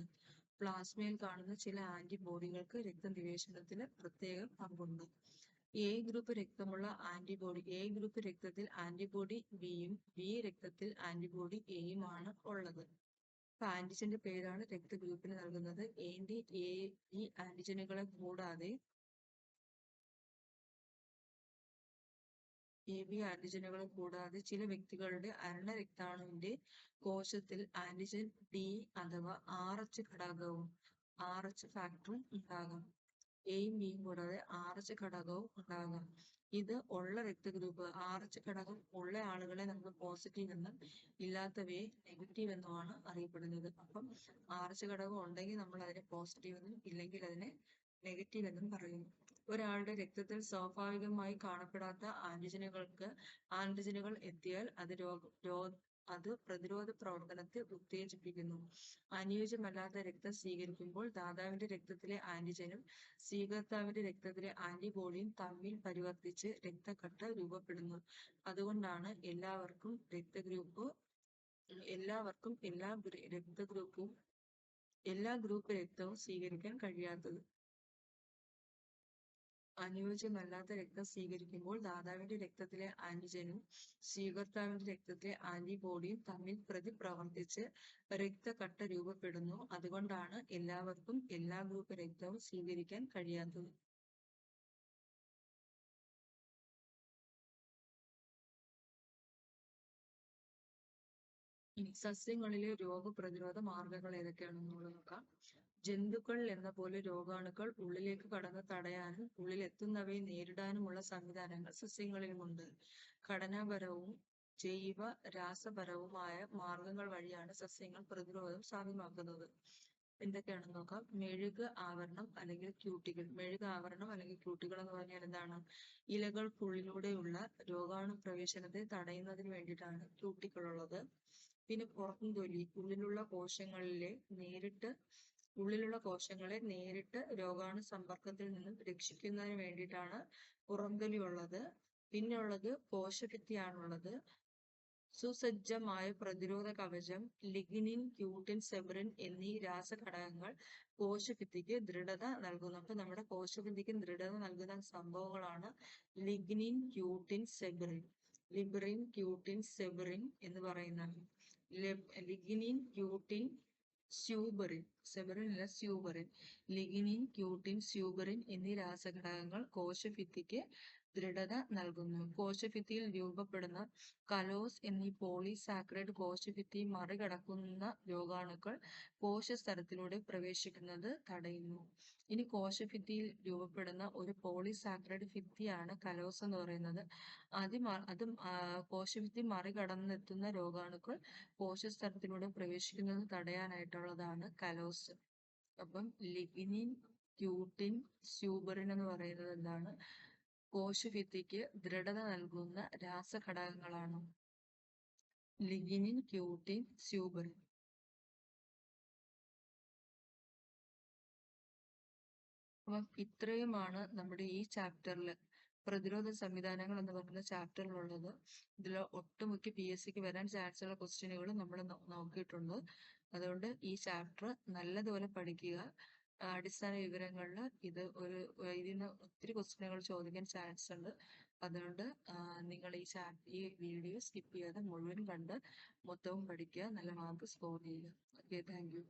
പ്ലാസ്മയിൽ കാണുന്ന ചില ആന്റിബോഡികൾക്ക് രക്തനിവേശനത്തിന് പ്രത്യേക പങ്കുണ്ട്. എ ഗ്രൂപ്പ് രക്തമുള്ള ആന്റിബോഡി, എ ഗ്രൂപ്പ് രക്തത്തിൽ ആന്റിബോഡി ബിയും ബി രക്തത്തിൽ ആന്റിബോഡി എയുമാണ് ഉള്ളത്. അപ്പൊ ആന്റിജന്റെ പേരാണ് രക്തഗ്രൂപ്പിന് നൽകുന്നത്. ഈ ആന്റിജനുകളെ കൂടാതെ എ ബി ആന്റിജനുകൾ കൂടാതെ ചില വ്യക്തികളുടെ അരുണ രക്താണുവിന്റെ കോശത്തിൽ ആന്റിജൻ ഡി അഥവാ RH ഘടകവും RH ഫാക്ടറും ഉണ്ടാകാം. എയും ബിയും കൂടാതെ RH ഘടകവും ഉണ്ടാകാം. ഇത് ഉള്ള രക്തഗ്രൂപ്പ്, RH ഘടകം ഉള്ള ആളുകളെ നമ്മൾ പോസിറ്റീവ് എന്നും ഇല്ലാത്തവയെ നെഗറ്റീവ് എന്നുമാണ് അറിയപ്പെടുന്നത്. അപ്പം RH ഘടകം ഉണ്ടെങ്കിൽ നമ്മൾ അതിനെ പോസിറ്റീവ് എന്നും ഇല്ലെങ്കിൽ അതിനെ നെഗറ്റീവ് എന്നും പറയുന്നു. ഒരാളുടെ രക്തത്തിൽ സ്വാഭാവികമായി കാണപ്പെടാത്ത ആന്റിജനുകൾ എത്തിയാൽ അത് പ്രതിരോധ പ്രവർത്തനത്തെ ഉത്തേജിപ്പിക്കുന്നു. അനുയോജ്യമല്ലാത്ത രക്തം സ്വീകരിക്കുമ്പോൾ ദാതാവിന്റെ രക്തത്തിലെ ആന്റിജനും സ്വീകർത്താവിന്റെ രക്തത്തിലെ ആന്റിബോഡിയും തമ്മിൽ പരിവർത്തിച്ച് രക്തക്കട്ട രൂപപ്പെടുന്നു. അതുകൊണ്ടാണ് എല്ലാവർക്കും എല്ലാ ഗ്രൂപ്പ് രക്തവും സ്വീകരിക്കാൻ കഴിയാത്തത്. അനുയോജ്യമല്ലാത്ത രക്തം സ്വീകരിക്കുമ്പോൾ ദാതാവിന്റെ രക്തത്തിലെ ആന്റിജനും സ്വീകർത്താവിന്റെ രക്തത്തിലെ ആന്റിബോഡിയും തമ്മിൽ പ്രതിപ്രവർത്തിച്ച് രക്തക്കട്ട രൂപപ്പെടുന്നു. അതുകൊണ്ടാണ് എല്ലാവർക്കും എല്ലാ ഗ്രൂപ്പ് രക്തവും സ്വീകരിക്കാൻ കഴിയാത്തത്. ഇനി സസ്യങ്ങളിലെ രോഗപ്രതിരോധ മാർഗങ്ങൾ ഏതൊക്കെയാണെന്നുള്ളത് നോക്കാം. ജന്തുക്കൾ എന്ന പോലെ രോഗാണുക്കൾ ഉള്ളിലേക്ക് കടന്ന് തടയാനും ഉള്ളിലെത്തുന്നവയെ നേരിടാനുമുള്ള സംവിധാനങ്ങൾ സസ്യങ്ങളിലുമുണ്ട്. ഘടനാപരവും ജൈവ രാസപരവുമായ മാർഗങ്ങൾ വഴിയാണ് സസ്യങ്ങൾ പ്രതിരോധം സാധ്യമാക്കുന്നത്. എന്തൊക്കെയാണെന്ന് നോക്കാം. മെഴുക് ആവരണം അല്ലെങ്കിൽ ക്യൂട്ടികൾ. മെഴുക് ആവരണം അല്ലെങ്കിൽ ക്യൂട്ടികൾ എന്ന് പറഞ്ഞാൽ എന്താണ്? ഇലകൾക്കുള്ളിലൂടെയുള്ള രോഗാണു പ്രവേശനത്തെ തടയുന്നതിന് വേണ്ടിയിട്ടാണ് ക്യൂട്ടികൾ ഉള്ളത്. പിന്നെ പുറം തൊലി, ഉള്ളിലുള്ള കോശങ്ങളെ നേരിട്ട് രോഗാണു സമ്പർക്കത്തിൽ നിന്നും രക്ഷിക്കുന്നതിന് വേണ്ടിയിട്ടാണ് പുറംതൊലി ഉള്ളത്. പിന്നെ ഉള്ളത് കോശഭിത്തിയാണുള്ളത്. സുസജ്ജമായ പ്രതിരോധ കവചം, ലിഗ്നിൻ, ക്യൂട്ടിൻ, സെബറിൻ എന്നീ രാസഘടകങ്ങൾ കോശഭിത്തിക്ക് ദൃഢത നൽകുന്നു. അപ്പൊ നമ്മുടെ കോശഭിത്തിക്ക് ദൃഢത നൽകുന്ന സംഭവങ്ങളാണ് ലിഗ്നിൻ, ക്യൂട്ടിൻ, സെബറിൻ. ലിബറിൻ, ക്യൂട്ടിൻ, സെബറിൻ എന്ന് പറയുന്നത്. ലിഗ്നിൻ, ക്യൂട്ടിൻ, സ്യൂബറിൻ, സെബറിൻ അല്ല സ്യൂബറിൻ. ലിഗ്നിൻ, ക്യൂട്ടിൻ, സ്യൂബറിൻ എന്നീ രാസഘടകങ്ങൾ കോശഭിത്തിക്ക് ദൃഢത നൽകുന്നു. കോശഭിത്തിയിൽ രൂപപ്പെടുന്ന കലോസ് എന്നീ പോളിസാക്കറൈഡ് കോശഭിത്തി മറികടക്കുന്ന രോഗാണുക്കൾ കോശസ്തരത്തിലൂടെ പ്രവേശിക്കുന്നത് തടയുന്നു. ഇനി കോശഭിത്തിയിൽ രൂപപ്പെടുന്ന ഒരു പോളിസാക്കറൈഡ് ഭിത്തിയാണ് കലോസ് എന്ന് പറയുന്നത്. കോശഭിത്തി മറികടന്നെത്തുന്ന രോഗാണുക്കൾ കോശസ്തരത്തിലൂടെ പ്രവേശിക്കുന്നത് തടയാനായിട്ടുള്ളതാണ് കലോസ്. അപ്പം ലിഗ്നിൻ, ക്യൂട്ടിൻ, സ്യൂബറിൻ എന്ന് പറയുന്നത് എന്താണ്? കോശഭിത്തിക്ക് ദൃഢത നൽകുന്ന രാസഘടകങ്ങളാണ്. Lignin, cutin, സ്യൂബറിൻ. അപ്പം ഇത്രയുമാണ് നമ്മുടെ ഈ ചാപ്റ്ററിൽ പ്രതിരോധ സംവിധാനങ്ങൾ എന്ന് പറയുന്ന ചാപ്റ്ററിലുള്ളത്. ഇതിൽ ഒട്ടുമിക്ക PSCക്ക് വരാൻ ചാൻസ് ഉള്ള ക്വസ്റ്റ്യനുകൾ നമ്മൾ നോക്കിയിട്ടുണ്ട്. അതുകൊണ്ട് ഈ ചാപ്റ്റർ നല്ലതുപോലെ പഠിക്കുക. അടിസ്ഥാന വിവരങ്ങളിൽ ഇതിന് ഒത്തിരി ക്വസ്റ്റ്യനുകൾ ചോദിക്കാൻ ചാൻസ് ഉണ്ട്. അതുകൊണ്ട് നിങ്ങൾ ഈ വീഡിയോ സ്കിപ്പ് ചെയ്യാതെ മുഴുവൻ കണ്ട് മൊത്തവും പഠിക്കുക. നല്ല മാർക്ക് സ്കോർ ചെയ്യുക. Okay, thank you.